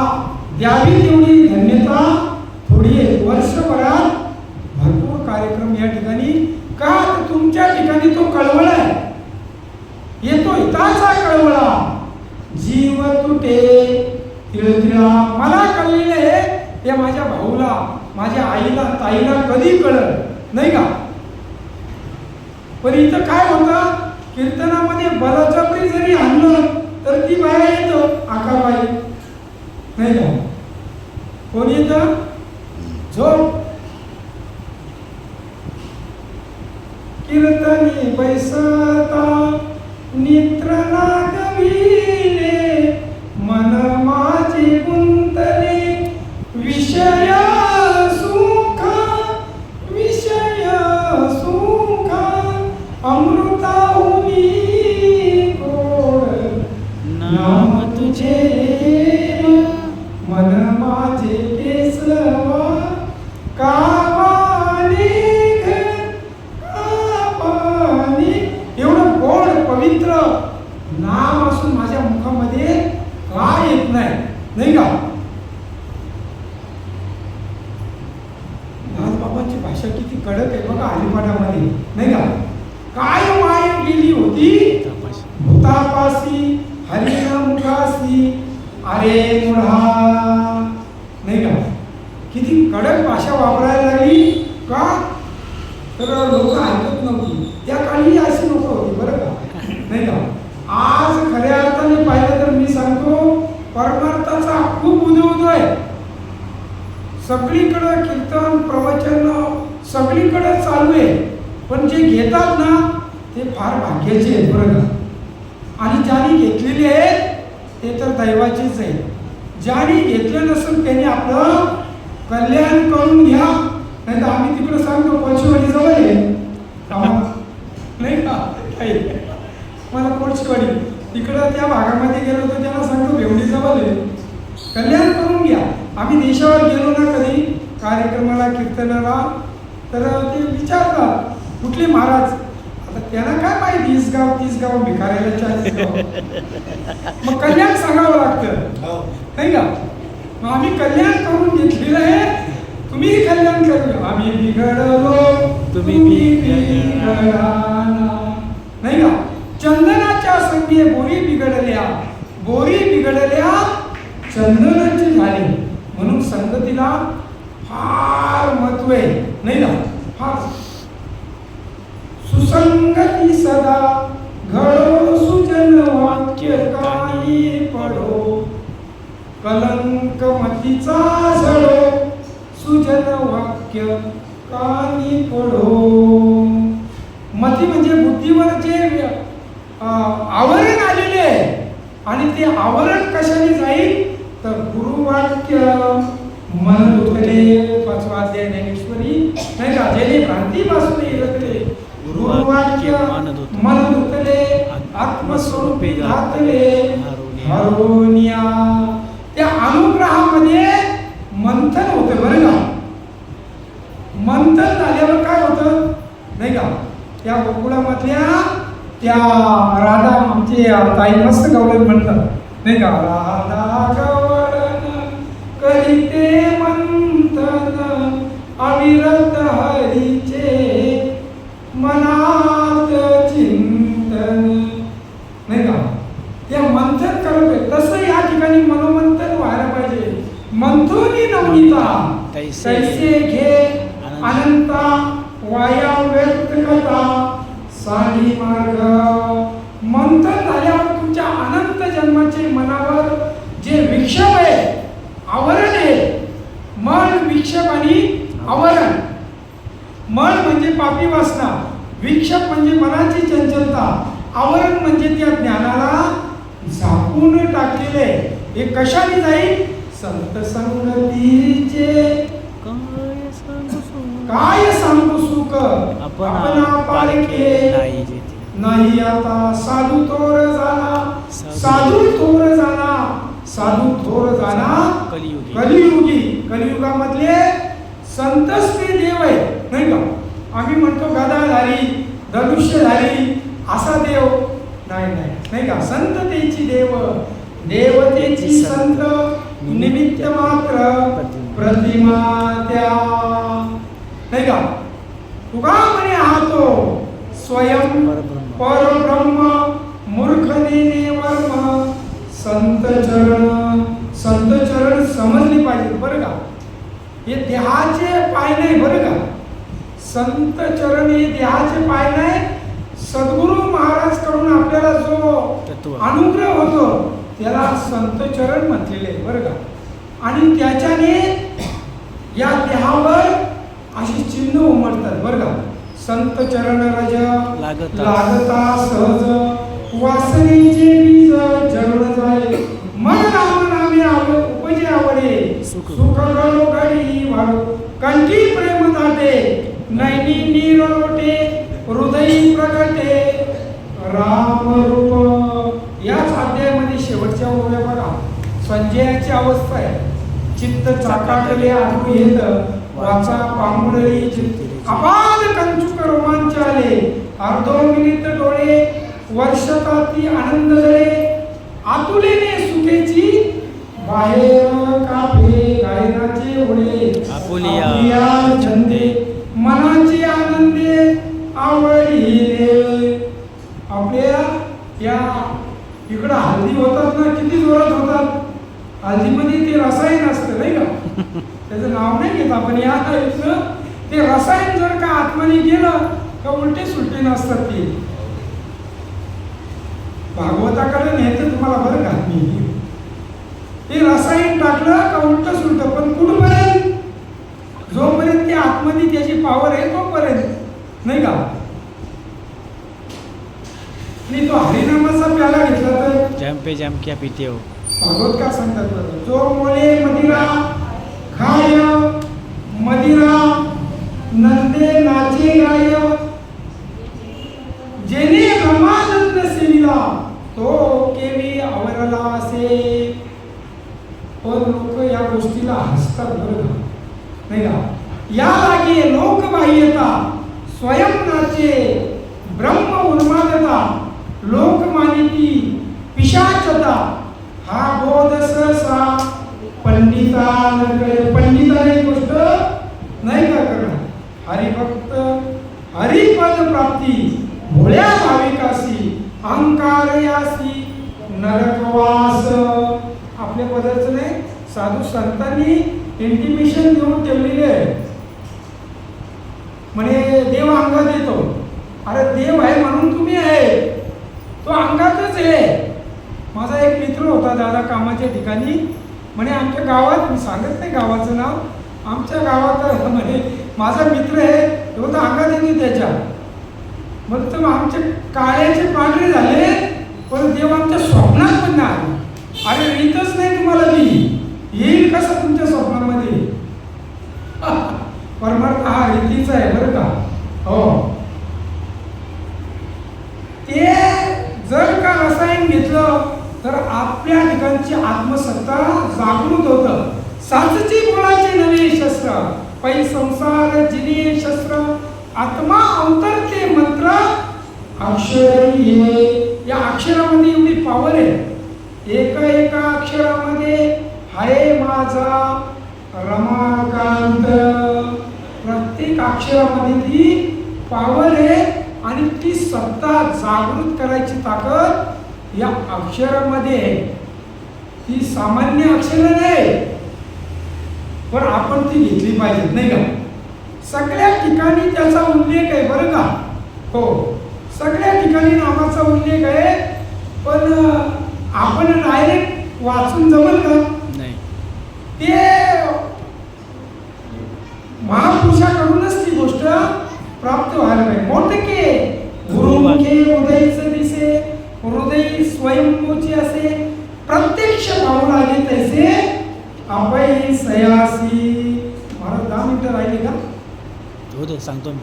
द्यावी तेवढी धन्यता थोडी आहे. वर्षभरात भरपूर कार्यक्रम या ठिकाणी का तुमच्या ठिकाणी तो कळवळा आहे येतो हिताचा कळवळा जीव तुटे तिळतिळा मला कळलेलं आहे ते माझ्या भाऊला माझ्या आईला ताईला कधी कळत नाही का. पण इथं काय होतं कीर्तनामध्ये बळजबरी जरी आणलं तर ती बाया येतं आकाबाई नाही का. कोण येतं झोप कीर्तनी बैसता नित्र नागविले मन माझे गुंतले विषय सुख अमृताहुनी गोड नाम तुझे मन माझे केसवा कामाने एवढं गोड पवित्र नाम असून माझ्या मुखामध्ये का येत नाही का. बाबांची भाषा किती कडक आहे बघा हरिपाठामध्ये नाही का. काय माय गेली होती भूतापासी हरिण मुखासी अरे मुढा नाही का. किती कडक भाषा वापरायला लागली का तर लोक ऐकत नव्हती. त्या काळी अशी लोक होती बरं का नाही का. आज खऱ्या अर्थाने पाहिलं तर मी सांगतो परमार्थाचा खूप उदय आहे. सगळीकडे कीर्तन प्रवचन सगळीकडे चालू आहे. पण जे घेतात ना ते फार भाग्याचे आहेत बरं का. आणि ज्यांनी घेतलेले आहेत ते तर दैवाचेच आहे. ज्यांनी घेतलं नसेल त्यांनी आपलं कल्याण करून घ्या. नाही तर आम्ही तिकडे सांगतो पळशीवाडी जवळ आहे नाही का मला पळशीवाडी तिकडं त्या भागामध्ये गेलो तर त्यांना सांगतो भेवडी जवळ आहे कल्याण करून घ्या. आम्ही देशावर गेलो ना कधी कार्यक्रमाला कीर्तनाला तर ते विचारतात कुठले महाराज. आता त्यांना काय माहिती 30 गाव भिकाऱ्याला 40 गाव मग कल्याण सांगावं लागतं नाही का. मग आम्ही कल्याण करून घेतलेलं आहे. तुम्ही कल्याण करू. आम्ही बिघडलो तुम्ही बिघडला नाही का. चंदनाच्या संगी बोरी बिघडल्या चंदनाची झाली. म्हणून संगतीला फार महत्व आहे नाही ना. फार सुसंगती सदा घडो सुजन वाक्य काही पडो कलंक मतीचा झडो सुजन वाक्य काही पडो. मती म्हणजे बुद्धीवर जे आवरण आलेले आहे आणि ते आवरण कशाने जाईल तर गुरुवाक्य मन दुखले 5वा अध्याय ज्ञानेश्वरी नाही का. जेणे भ्रांतीपासून इरकले गुरुवाक्य मन दुखले आत्मस्वरूपी घातले हरोनिया. त्या अनुग्रहामध्ये मंथन होतं बरं का. मंथन झाल्यावर काय होतं नाही का. त्या गोकुळामधल्या त्या राधा आमची ताई मस्त गवळण म्हणतात नाही का. राधा गवळण करीते मंथन अविरत हरीचे मनात चिंतन नाही का. त्या मंथन करत आहे तसं या ठिकाणी मनोमंथन व्हायला पाहिजे. मंथोनी नवनीता तैसे घे अनंता वाया व्यक्त कथा साधी मार्ग. मंथन झाल्यावर तुमच्या अनंत जन्माचे मनावर जे विक्षेप आहे आवरण आहे. मन विक्षेप आणि आवरण. मन म्हणजे पापी वासना, विक्षेप म्हणजे मनाची चंचलता, आवरण म्हणजे त्या ज्ञानाला झाकून टाकलेले हे कशाने जाईल? संत संगतीचे काय सांगू सुख आपण पारखे नाही आता साधू थोर झाला साधू थोर झाला कलियुगी. कलियुगामधले संतच ते देव आहे, नाही का? आम्ही म्हणतो गदाधारी धनुष्यधारी असा देव नाही का? संततेची देवतेची संत निमित्त मात्र प्रतिमा त्या, नाही का? तुका म्हणे आहातो स्वयं परब्रह्म मूर्ख नेने वर्म. संत चरण समजली पाहिजे बरं का? हे देहाचे पाय नाही बरं का? संत चरण हे देहाचे पाय नाही. सद्गुरू महाराज कडून आपल्याला जो अनुग्रह होतो त्याला संत चरण म्हटलेले बरं का? आणि त्याच्याने या देहावर अशी चिन्ह उमटतात बरं का? संत चरण रज लागता सहज वासनेचे बीज जळून जाय. मन राम नामे उपजे आवडे सुख गळो घडी वाढो. कंठी प्रेम दाटे नैनी नीर लोटे हृदयी प्रगटे राम रूप. याच अध्यायामध्ये शेवटच्या ओव्या बघा, संजयाची अवस्था आहे. चित्त चाकाटले आठवू येत वाचा पांगुळी चित्त अपाद कंचुक रोमांच आले. अर्धोमिनित डोळे वर्षकाती आनंद जळे. आतुलेने सुखेची बाहेर काफे गायनाचे ओढे. आपुलिया छंदे मनाचे आनंदे आवडीले. आपल्या या इकडं हल्दी होतात ना, किती जोरात होतात. हल्दीमध्ये ते रसायन असतं नाही का? त्याचं नाव नाही घेत आपण. या ते रसायन जर का आतमध्ये गेलं का उलटे सुलटे नसतात. ते भागवताकडे नेते तुम्हाला बरं का? मी ते रसायन टाकलं का उलट सुलट, पण कुठपर्यंत? जोपर्यंत ते आतमध्ये त्याची पावर आहे तोपर्यंत, नाही का? आणि तो हरिनामाचा प्याला घेतला तर जॅम्पे जॅम क्या पिते हो. भागवत का सांगतात बरं? जो मोले मदिरा खाय मदिरा नंदे नाचे गाय. जेने ब्रह्मानंद सेविला तो केवी आवरला असे. पण लोक या गोष्टीला हसतात बरं का? नाही का? या लागे लोकबाह्यता स्वयं नाचे ब्रह्म उन्मादता लोकमानिती पिशाचता. हा बोध सहसा पंडिताने गोष्ट नाही का करणार. हरिभक्त हरिपद प्राप्ती भोळ्या भाविकासी अहंकार यासी नरकवास. आपल्या पदाचं नाही, साधू संतांनी इंटिमेशन देऊन ठेवलेले आहे. म्हणे देव अंगात येतो. अरे देव आहे म्हणून तुम्ही आहे, तो अंगातच आहे. माझा एक मित्र होता दादा कामाच्या ठिकाणी. म्हणे आमच्या गावात, मी सांगत नाही गावाचं नाव, आमच्या गावात म्हणे माझा मित्र आहे, तो तर अंगात येते त्याच्या. मग तर आमचे काळ्याचे पांढरे झाले, पण देव आमच्या स्वप्नात पण नाही. अरे रीतच नाही तुम्हाला, ती येईल कसं तुमच्या स्वप्नामध्ये? परमार्थ हा रीतीचा आहे बरं का? हो. ते जर का रसायन घेतलं तर आपल्या ठिकाणची आत्मसत्ता जागृत होतं. साचची बोलाचे नवे शस्त्र पै संसार जिने शस्त्र आत्मा अवतरते मंत्र अक्षरी हे. या अक्षरामध्ये एवढी पावर आहे. एका एका अक्षरामध्ये हाय माझा रमाकांत. प्रत्येक अक्षरामध्ये ती पावर आहे आणि ती सत्ता जागृत करायची ताकद या अक्षरामध्ये आहे. ती सामान्य अक्षर नाही, पण आपण ती घेतली पाहिजेत नाही का? सगळ्या ठिकाणी त्याचा उल्लेख आहे बरं का? हो, सगळ्या ठिकाणी नामाचा उल्लेख आहे. पण आपण डायरेक्ट वाचून जमल का? नाही. ते महापुरुषाकडूनच ती गोष्ट प्राप्त व्हायला पाहिजे. मोठके गुरुमुखे उदयच दिसे हृदय स्वयंभूची असे प्रत्यक्ष पाहू लागे. सयासी. महाराज 10 मिनिटं राहिली का? हो दे सांगतो मी.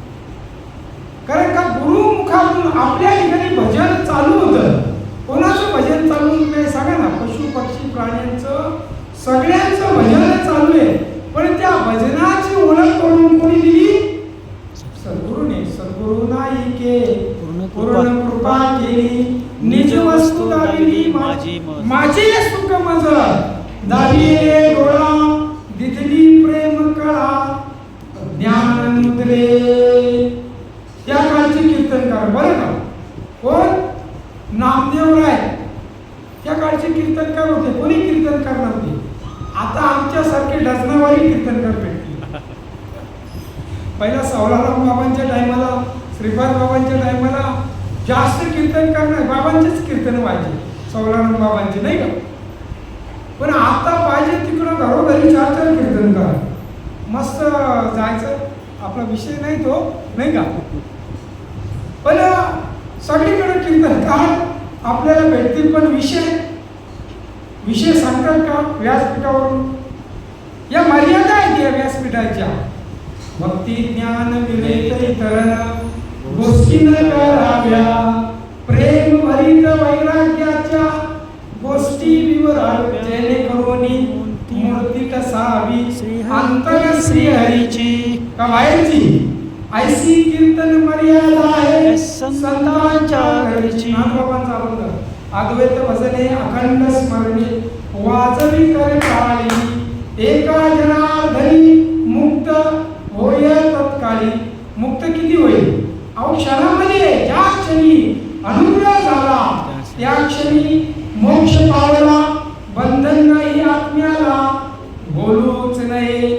कारण का गुरुमुखातून आपल्या ठिकाणी भजन चालू होतं. कोणाचं भजन चालू नाही सांगा ना. पशु पक्षी प्राण्यांचं सगळ्यांचं भजन चालू आहे. पण त्या भजनाची ओळख करून कोणी दिली? सद्गुरूने. सद्गुरु नाही के पूर्ण कृपा केली. निज वस्तू दाविली माझे सुख मज. दाविले डोळा दिधली प्रेम कळा. ज्ञान मुद्रे. त्या काळचे कीर्तनकार बरं का. कोण? नामदेवराय त्या काळचे कीर्तनकार होते. कोणी कीर्तनकार नव्हते. आता आमच्यासारखे डझनावारी कीर्तनकार भेटले. पहिला सवलाराम बाबांच्या टायमाला, श्रीपाद बाबांच्या टायमाला जास्त कीर्तनकार नाही. बाबांचेच कीर्तन व्हायचे, सवलाराम बाबांचे नाही का. पण आता पाहिजे तिकडं घरोघरी 4-4 कीर्तनकार. मस्त जायचं. आपला विषय नाही तो नाही का. पण सगळीकडे कीर्तनकार आपल्याला भेटतील. पण विषय सांगतात का व्यासपीठावरून? या मर्यादा आहेत या व्यासपीठाच्या. भक्ती ज्ञान विवेक इतरण गोष्टी न कराव्या. प्रेम भरित वैराग्याच्या गोष्टी विवराव्या. जेणेकरून मूर्ती कसावी अंतर श्रीहरीची का बाहेरची. ऐसी कीर्तन मर्यादा आहे संतांच्या घरची. नामबाबांचा अभंग. अद्वैत भजने अखंड स्मरणे वाजवी कर काळी. एका जनार्दनी मुक्त होय तत्काळी. मुक्त किती होईल? अहो क्षणामध्ये. ज्या क्षणी अनुग्रह झाला त्या क्षणी मोक्ष पावला. बंधन नाही आत्म्याला बोलूच नाही.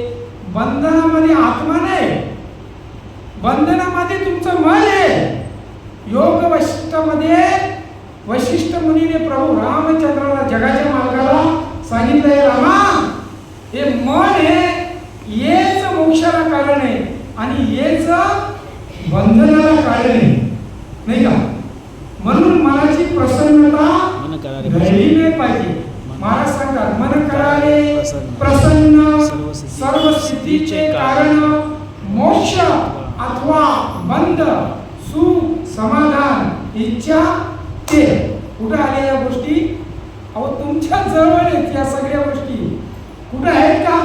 बंधनामध्ये आत्मा नाही, बंधनामध्ये तुमचं मन आहे. योग वशिष्ठामध्ये वशिष्ठ मुनीने प्रभू रामचंद्राला जगाच्या मार्गाला सांगितलंय, रामा हे मन आहे हेच मोक्षाला कारण आहे आणि हेच बंधनाला कारण आहे नाही का. म्हणून मनाची प्रसन्नता घडली नाही पाहिजे. महाराज सांगतात मन करारे प्रसन्न सर्व सिद्धीचे कारण मोक्ष अथवा बंध सुख समाधान इच्छा ते. कुठं आले या गोष्टी? अहो तुमच्या जवळ आहेत या सगळ्या गोष्टी. कुठं आहेत का?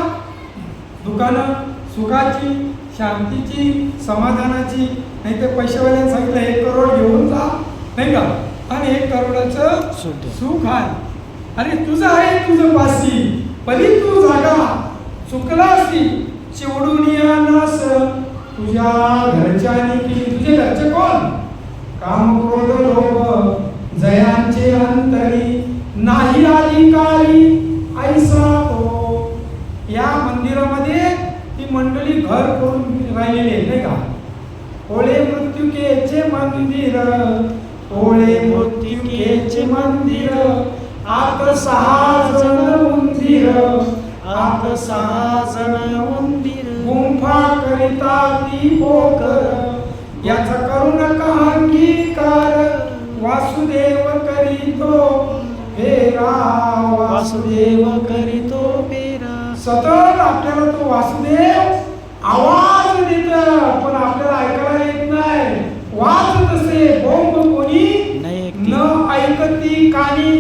दुकानं सुखाची, शांतीची, समाधानाची. नाही तर पैशावाल्याने सांगितलं 1 करोड घेऊन जा नाही का आणि 1 करोडाचं सुख आहे. अरे तुझं आहे तुझं पासी परी तू जागा चुकलासी चिवडून या नास तुझ्या घरच्यानी केली. तुझे घरचे कोण? काम क्रोध लोभ जयांचे अंतरी नाही अधिकारी ऐसा तो. या मंदिरामध्ये ती मंडळी घर करून राहिलेली आहे नाही का. ओळे मृत्युकेचे मंदिर ओळे मृत्युकेचे मंदिर आत 6 जण उंदीर आत 6 जण उंदीर गुंफा करिता ती पोकर याचा करू नका अंगीकार वासुदेव करीतो फेरा वासुदेव करीतो फेरा. सतत आपल्याला तो वासुदेव आवाज देतो पण आपल्याला ऐकायला येत नाही. वाजत असे बोंब कोणी न ऐकती कानी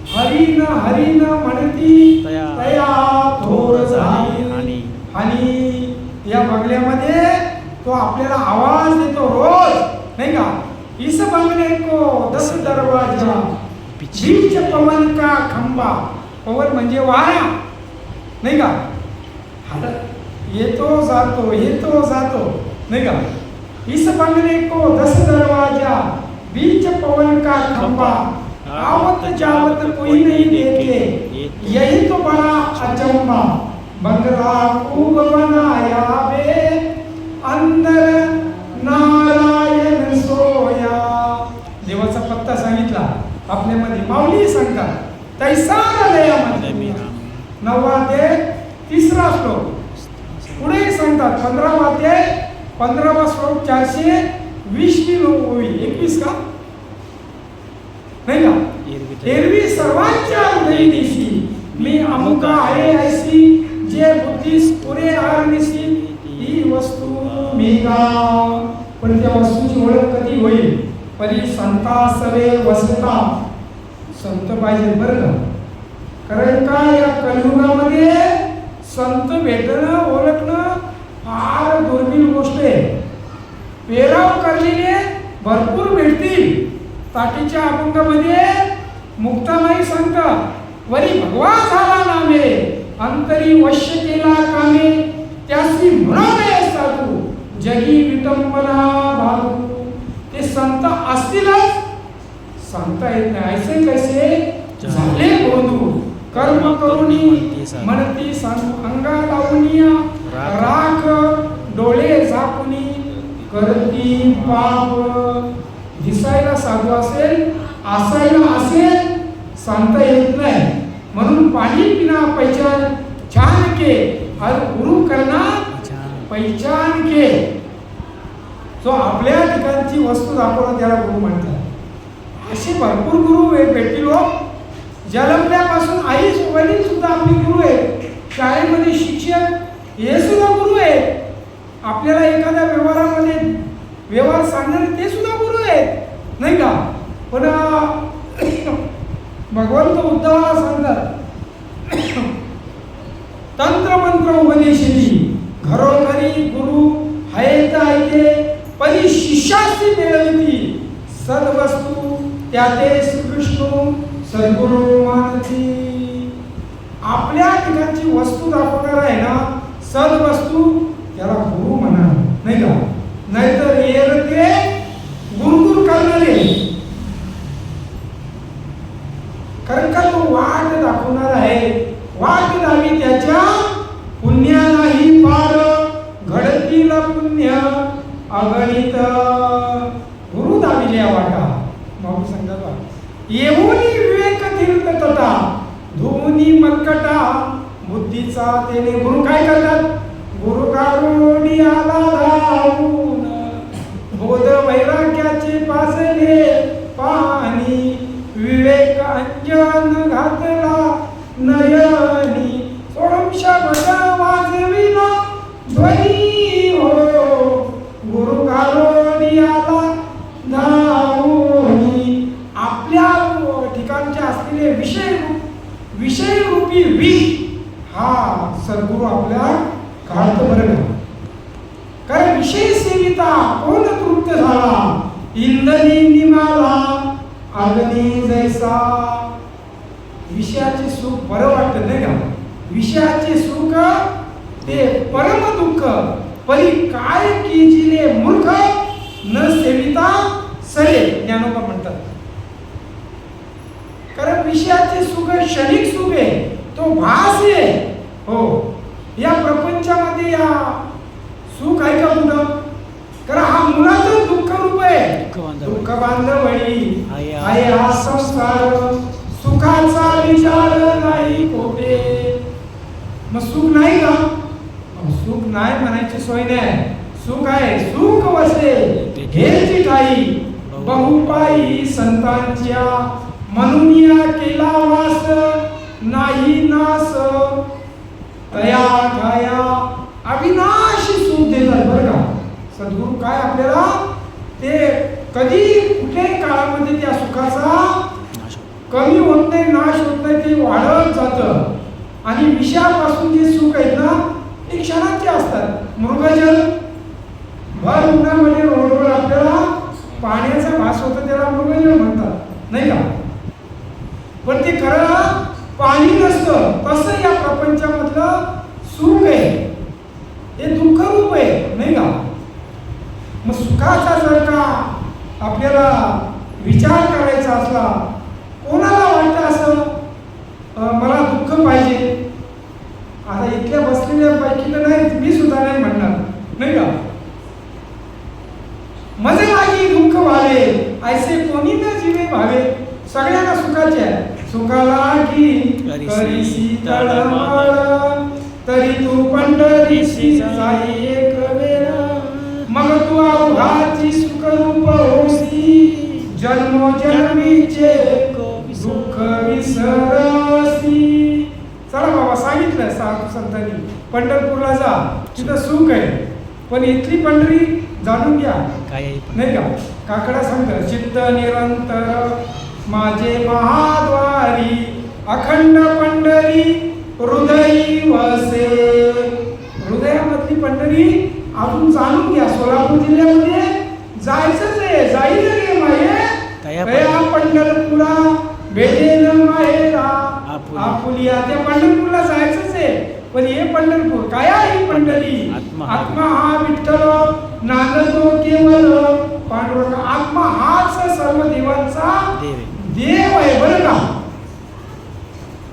हरिन हरिन म्हणती तया थोर झाली आणि या बंगल्यामध्ये तो आपल्याला आवाज देतो रोज नाही का. इस बंगले को 10 दरवाजा बीच पवन का खंबा. पवन म्हणजे वारा नाही का. येतो जातो नाही का. इस बंगले को 10 दरवाजा बीच पवन का खंबा आवत जावत कोई नहीं देखे यही तो बड़ा अचंबा. बंगला खूब बनाया बे अंदर नारायण सोया. देवाचा पत्ता सांगितला आपल्यामध्ये माऊली सांगतात तैसा लयामध्ये 9वा अध्याय 3रा श्लोक. पुढे सांगतात 15वा अध्याय 15वा श्लोक 420 ओळी 21 का नाही का. एरवी सर्वांच्या हृदयी दिशी मी अमुक आहे ऐसी जे तुझे बुद्धीस पुरे आरनिसी ही वस्तू मी का. पण त्या वस्तूची ओळख कधी होईल? परी संता सवे वसता. संत पाहिजे बरं का. कारण का या कलियुगामध्ये संत भेटणं ओळखणं फार दुर्मिळ गोष्ट आहे. पेराव करलेले भरपूर भेटतील. ताटीच्या अभंगामध्ये मुक्तामाई संत वरी भगवा झाला नामे अंतरी वश्य केला कामे त्यासी म्हणावे साधू जगी विटंबना भागू. ते संत असतीलच सांगता येत नाही. ऐसे कैसे झाले बोधू कर्म करुणी म्हणती सांगू अंगा लावूनिया राख डोळे झाकुनी करती पाप. दिसायला साधू असेल असायला असेल सांगता येत नाही. म्हणून पाणी पिना पहिचान छान के और गुरु करना पहिचान के. जो आपल्या ठिकाणची वस्तू दाखवणं त्याला गुरु म्हणतात. असे भरपूर गुरु भेटतील लोक. जन्मल्यापासून आई वडील सुद्धा आपली गुरु आहेत. शाळेमध्ये शिक्षक हे सुद्धा गुरु आहेत. आपल्याला एखाद्या व्यवहारामध्ये व्यवहार सांगणारे ते सुद्धा गुरु आहेत नाही का. पण भगवंत उद्धवाला सांगतात तंत्रमंत्र उपदेशली घरोघरी गुरु हयत ऐके परी शिष्याची मिळवती सद्वस्तू त्याते श्रीकृष्ण सद्गुरु मानती. आपल्या ठिकाणची वस्तू दाखवणार आहे ना सद्वस्तू त्याला गुरु म्हणा नाही का. नाहीतर येर ते गुरुगुरु करणारे. कारण का तो वाट दाखवणार आहे. वाट दावी त्याच्या पुण्यालाही पार घडतील पुण्य अगणित. गुरु दाविल्या वाटा माऊ सांगतात येऊनी विवेक तीर्थ तटा धुनी मलकटा बुद्धीचा तेने. गुरु काय करतात? गुरु कारुणी आला धावून बोध वैराग्याचे पाजले पाणी विवेक अंजन घातला नयनी सोडम शब्द वाजविला ध्वनी हो. गुरु कारुणी आला धावून. आपल्या ठिकाणचे असलेले विषय रूपी विष हा सद्गुरु आपल्या काढतो बरं का. कारण विषय सेविता कोण तृप्त झाला इंद्रनी निमाला अग्नी जैसा. विषयाचे सुख बरं वाटतं नाही का. विषयाचे सुख ते परम दुःख परी काय कीजिले मूर्ख न सेविता सरे ज्ञानोबा म्हणतात. कारण विषयाचे सुख क्षणिक सुख आहे. तो भास आहे. हो या प्रपंचामध्ये या सुख आहे का कुठं? कारण हा मुळातच दुःख रूप आहे. दुःख बांधवडी आहे हा संसार सुखाचा विचार नाही कोठे. मग सुख नाही का? सुख नाही म्हणायची सोय नाही. सुख आहे. सुख वसे हेची ठाई बहुपाई संतांच्या म्हणून केला वास नाही नास तया ठाया अविनाशी सुख देतात बरं का. सद्गुरू काय आपल्याला ते कधी कुठल्याही काळामध्ये त्या सुखाचा कमी होत नाही नाश होत नाही. ते वाढत जातं. आणि विषयापासून जे सुख आहेत ना ते क्षणाचे असतात. मृगजल भर उन्हामध्ये रोडवर आपल्याला पाण्याचा भास होतो त्याला मृगजल म्हणतात नाही का. पण ते खरं पाणी नसतं. तसं या प्रपंचामधलं सुख आहे हे दुःख रूप आहे नाही का. मग सुखाचा जर का आपल्याला विचार करायचा असला कोणाला वाटतं असं मला दुःख पाहिजे. आता इथल्या बसलेल्या पैकी तर नाही मी सुद्धा नाही म्हणणार नाही का. मजे लागी दुःख व्हावे ऐसे कोणी न जीवे भावे. सगळ्यांना सुखाचे आहे. सुखाला की करीसी तळमळ तरी तू पंढरीशी जाई एक वेळ. मग तू अवघाची सुख रूप होसी जन्मोजन्मीचे दुःख विसरसी. चला बाबा सांगितलं सारखं साधू संतांनी पंढरपूरला जा, तिथं सुख आहे. पण इथली पंढरी जाणून घ्या, काय आहे पण? नाही का? काकडा सांगतं, चित्त निरंतर माझे महाद्वारी, अखंड पंढरी हृदयी वसे. हृदयामधली पंढरी अजून जाणून घ्या. सोलापूर जिल्ह्यामध्ये जायचंच आहे, जाईल रे माये तया पंढरपुरा भेटेन माहेरा आपुलिया. त्या पंढरपूरला जायचंच आहे. पण हे पंढरपूर काय आहे? पंढरी आत्मा हा विठ्ठल, नांदतो केवळ पांडुरंग. आत्मा हाच सर्व देवांचा देव आहे, बरं का?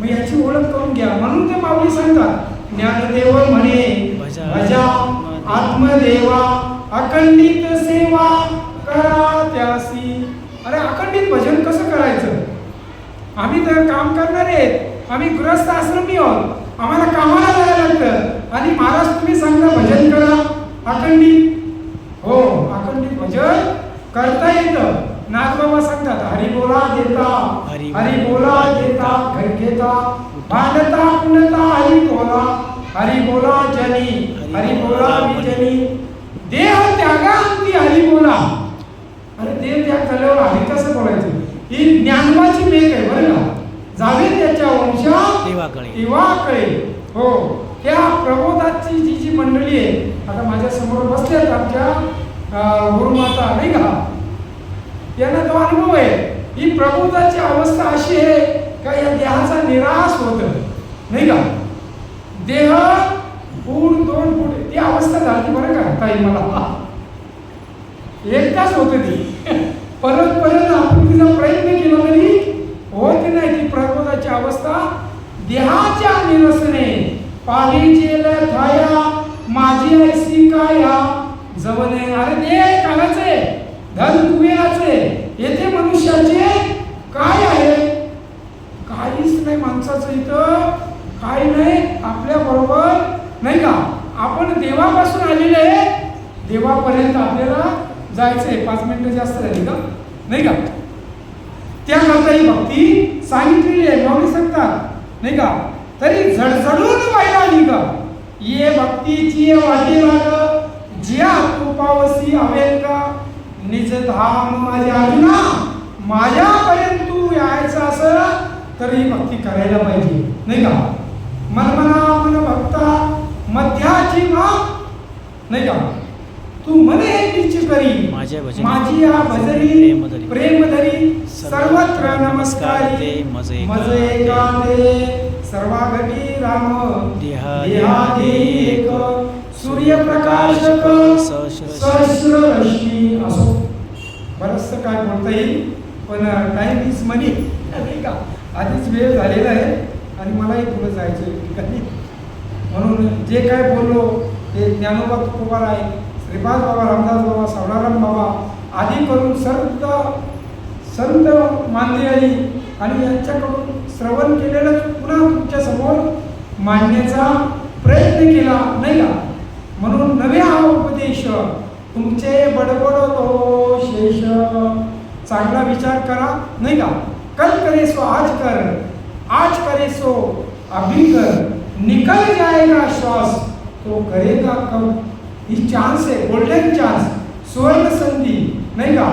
मग याची ओळख करून घ्या. म्हणून ते माऊली सांगतात, ज्ञानदेव म्हणे भजा आत्मदेवा, अखंडित सेवा करा त्यासी. अरे अखंडित भजन कसं करायचं? आम्ही तर काम करणारे आहेत, आम्ही गृहस्थ आश्रमी आहोत, आम्हाला कामाला जायला लागतं. आणि महाराज तुम्ही सांगता भजन करा अखंडित. हो, अखंडित भजन करता येतं. नाथबाबा सांगतात, हरी बोला देता, हरी बोला देता घर घेता, भांडता पुणता हरी बोला, हरी बोला जनी, हरी बोला विजनी. देह त्यागांती हरी बोला. अरे देह त्याग झाल्यावर हरी कसं बोलायचं? ही ज्ञानवाची मेक आहे, बरं का? जावे त्याच्या वंशा देवाकडे. हो, त्या प्रबोधाची जी मंडळी आहे, आता माझ्या समोर बसल्यात आमच्या गुरुमाता, नाही का? यांना तो अनुभव आहे. ही प्रबोधाची अवस्था अशी आहे का या देहाचा निराश होत, नाही का? देह फूट 2 फूट ती अवस्था झाली, बरं का ताई? मला एकदाच होते ती. परत परत आपण तिचा प्रयत्न केला तरी होत नाही. ती प्रबोधाची अवस्था देहाच्या निरसने पालीचे थाया माझी ऐसी काया जवने. अरे देह कालाचे, धन कुबेराचे, येथे मनुष्याचे काय आहे? काहीच नाही माणसाचं इथं, काही नाही आपल्या बरोबर, नाही का? आपण देवापासून आलेले आहे, देवापर्यंत आपल्याला जायचंय. 5 मिनिटं जास्त झाली का, नाही का? त्याकरता ही भक्ती सांगितलेली आहे. माऊली सांगतात, नाही का? तरी झडझडून व्हायला निघा ये भक्तीची वाटे लाग, जिया तू पावसी अवेंग निज धाम माझे. अर्जुना, माझ्यापर्यंत तू यायचं असं तर ही भक्ती करायला पाहिजे, नाही का? मनमना मन भक्ता मध्याची माग, नाही का? तू मने मीच करी माझी या भजरी प्रेमधरी सर्वत्र नमस्कारी मजे गाणे सर्वागटी राम देहादी एक सूर्यप्रकाशक सहस्र रश्मी. असो बरंचसं काय बोलता येईल, पण टाइम इज मनी, नाही का? आधीच वेळ झालेला आहे आणि मलाही पुढे जायचं आहे ठिकाणी. म्हणून जे काय बोललो ते ज्ञानोबा तुकोबाराय, श्रीपाद बाबा, रामदास बाबा, सावळाराम बाबा आदी करून संत मानलेली आणि यांच्याकडून श्रवण केलेलं पुन्हा तुमच्या समोर मांडण्याचा प्रयत्न केला, नाही का? म्हणून नवे हा उपदेश तुमचे बडबड तो शेष. चांगला विचार करा, नाही का? कल करे सो आज कर, आज करे सो अभी कर, निकल जाएगा श्वास तो करेगा कब. ही चान्स आहे, गोल्डन चान्स, सुवर्ण संधी, नाही का?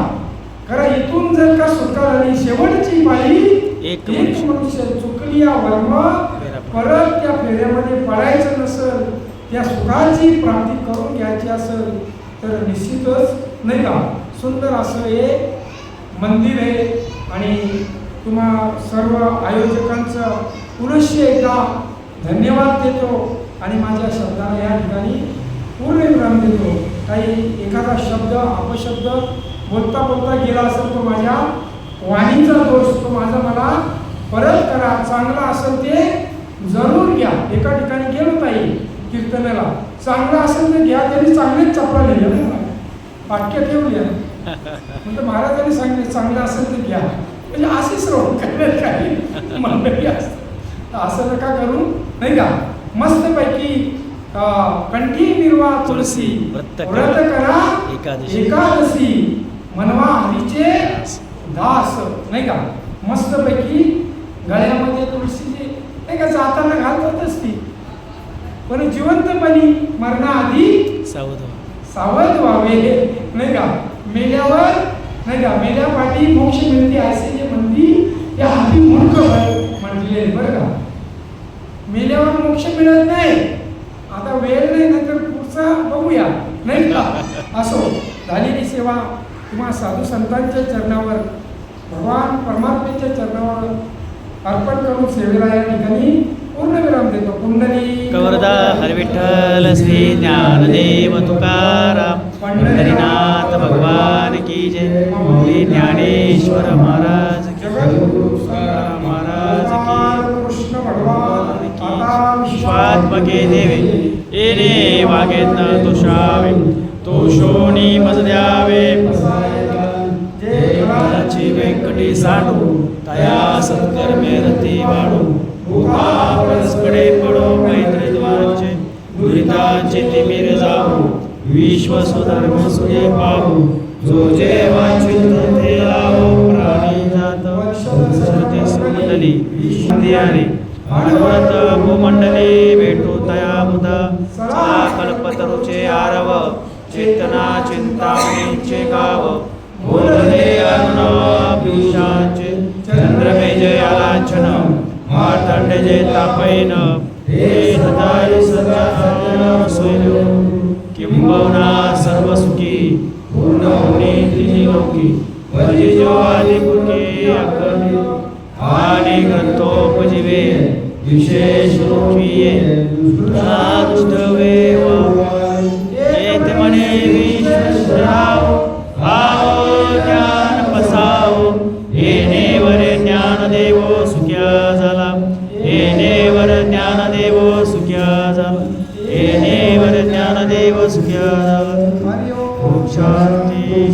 कारण इथून जर का सुटका झाली, शेवटची पाळी एक मनुष्य चुकली या वर्म, परत त्या फेऱ्यामध्ये पडायचं नसेल, त्या सुखाची प्राप्ती करून घ्यायची असेल तर निश्चितच, नाही का? सुंदर असं हे मंदिर आहे. आणि तुम्हा सर्व आयोजकांचं पुनश्च एकदा धन्यवाद देतो आणि माझ्या शब्दाला या ठिकाणी पूर्ण विराम देतो. काही एखादा शब्द अपशब्द बोलता बोलता गेला असेल तो माझ्या वाणीचा दोष, तो माझा मला परत करा. चांगला असेल ते जरूर घ्या. एका ठिकाणी गेलो ताई कीर्तनाला, चांगलं असेल तर घ्या. त्यांनी चांगलेच चपला लिहिलं, पाटक्या ठेवल्या. म्हणजे महाराजांनी सांगितलं चांगलं असेल तर घ्या. म्हणजे असेच राहून काही मंडळी असतं, असं नका करू, नाही का? मस्तपैकी कंठी निर्वा तुळशी व्रत करा एकादशी मनवा हरीचे दास, नाही का? मस्तपैकी गळ्यामध्ये तुळशीची, नाही का? जाताना घालतातच ती, पण जिवंतपणी मरणाआधी सावध व्हावे, नाही का? मेल्यावर, नाही का, मेल्यापाठी मोक्ष मिळते असे जे म्हणती त्या हाती मूर्ख म्हटले बरं का. मेल्यावर मोक्ष मिळत नाही. आता वेळ नाही, नंतर पुढचा बघूया, नाही का? असो, झालेली सेवा किंवा साधू संतांच्या चरणावर, भगवान परमात्मेच्या चरणावर अर्पण करून सेवेला या ठिकाणी पूर्णविराम देतो. कुंडली कवरदा हरिविठ्ठल श्री ज्ञानदेव तुकाराम पंढरीनाथ भगवान की जय. श्री ज्ञानेश्वर महाराज की जय. तुकाराम महाराज की कृष्ण भगवान आता विश्वात्मके देवे येणे वागेत तुषावे तोषोनी मज द्यावे जय व्यंकटी सांडू तया सत्कर्मे रती वाढू भूका परस्परे पडो मैत्रिद्वांचे दुरितांचे तिमिर जाऊ विश्व सुधर्म सुये पाहू जो जे वांछित ते लावो प्राणी जात श्रुती सुमंडली विश्वंदियारी भागवत भूमंडली भेटू तया मुदा सदा कल्पतरुचे आरव चेतना चिंतामणीचे गाव बोलले अरुण पियुषांचे चंद्रमे जयालांछन मार्तंड जे तापैन हे सदाय सदा सोयो किंबहुना सर्व सुखी पूर्ण होणे तिन्ही लोकी वजिजो आदिपुके अकर्णी आणि ग्रंथोपजीवे विशेष लोकीये दुष्टवे येत म्हणे विश्वश्राव आओ ज्ञान पसाओ येणेवर ज्ञानदेवो सुख्या झाला येणेवर ज्ञानदेवो सुख्या झाला येणेवर ज्ञानदेव सुख्या झाला. शांती.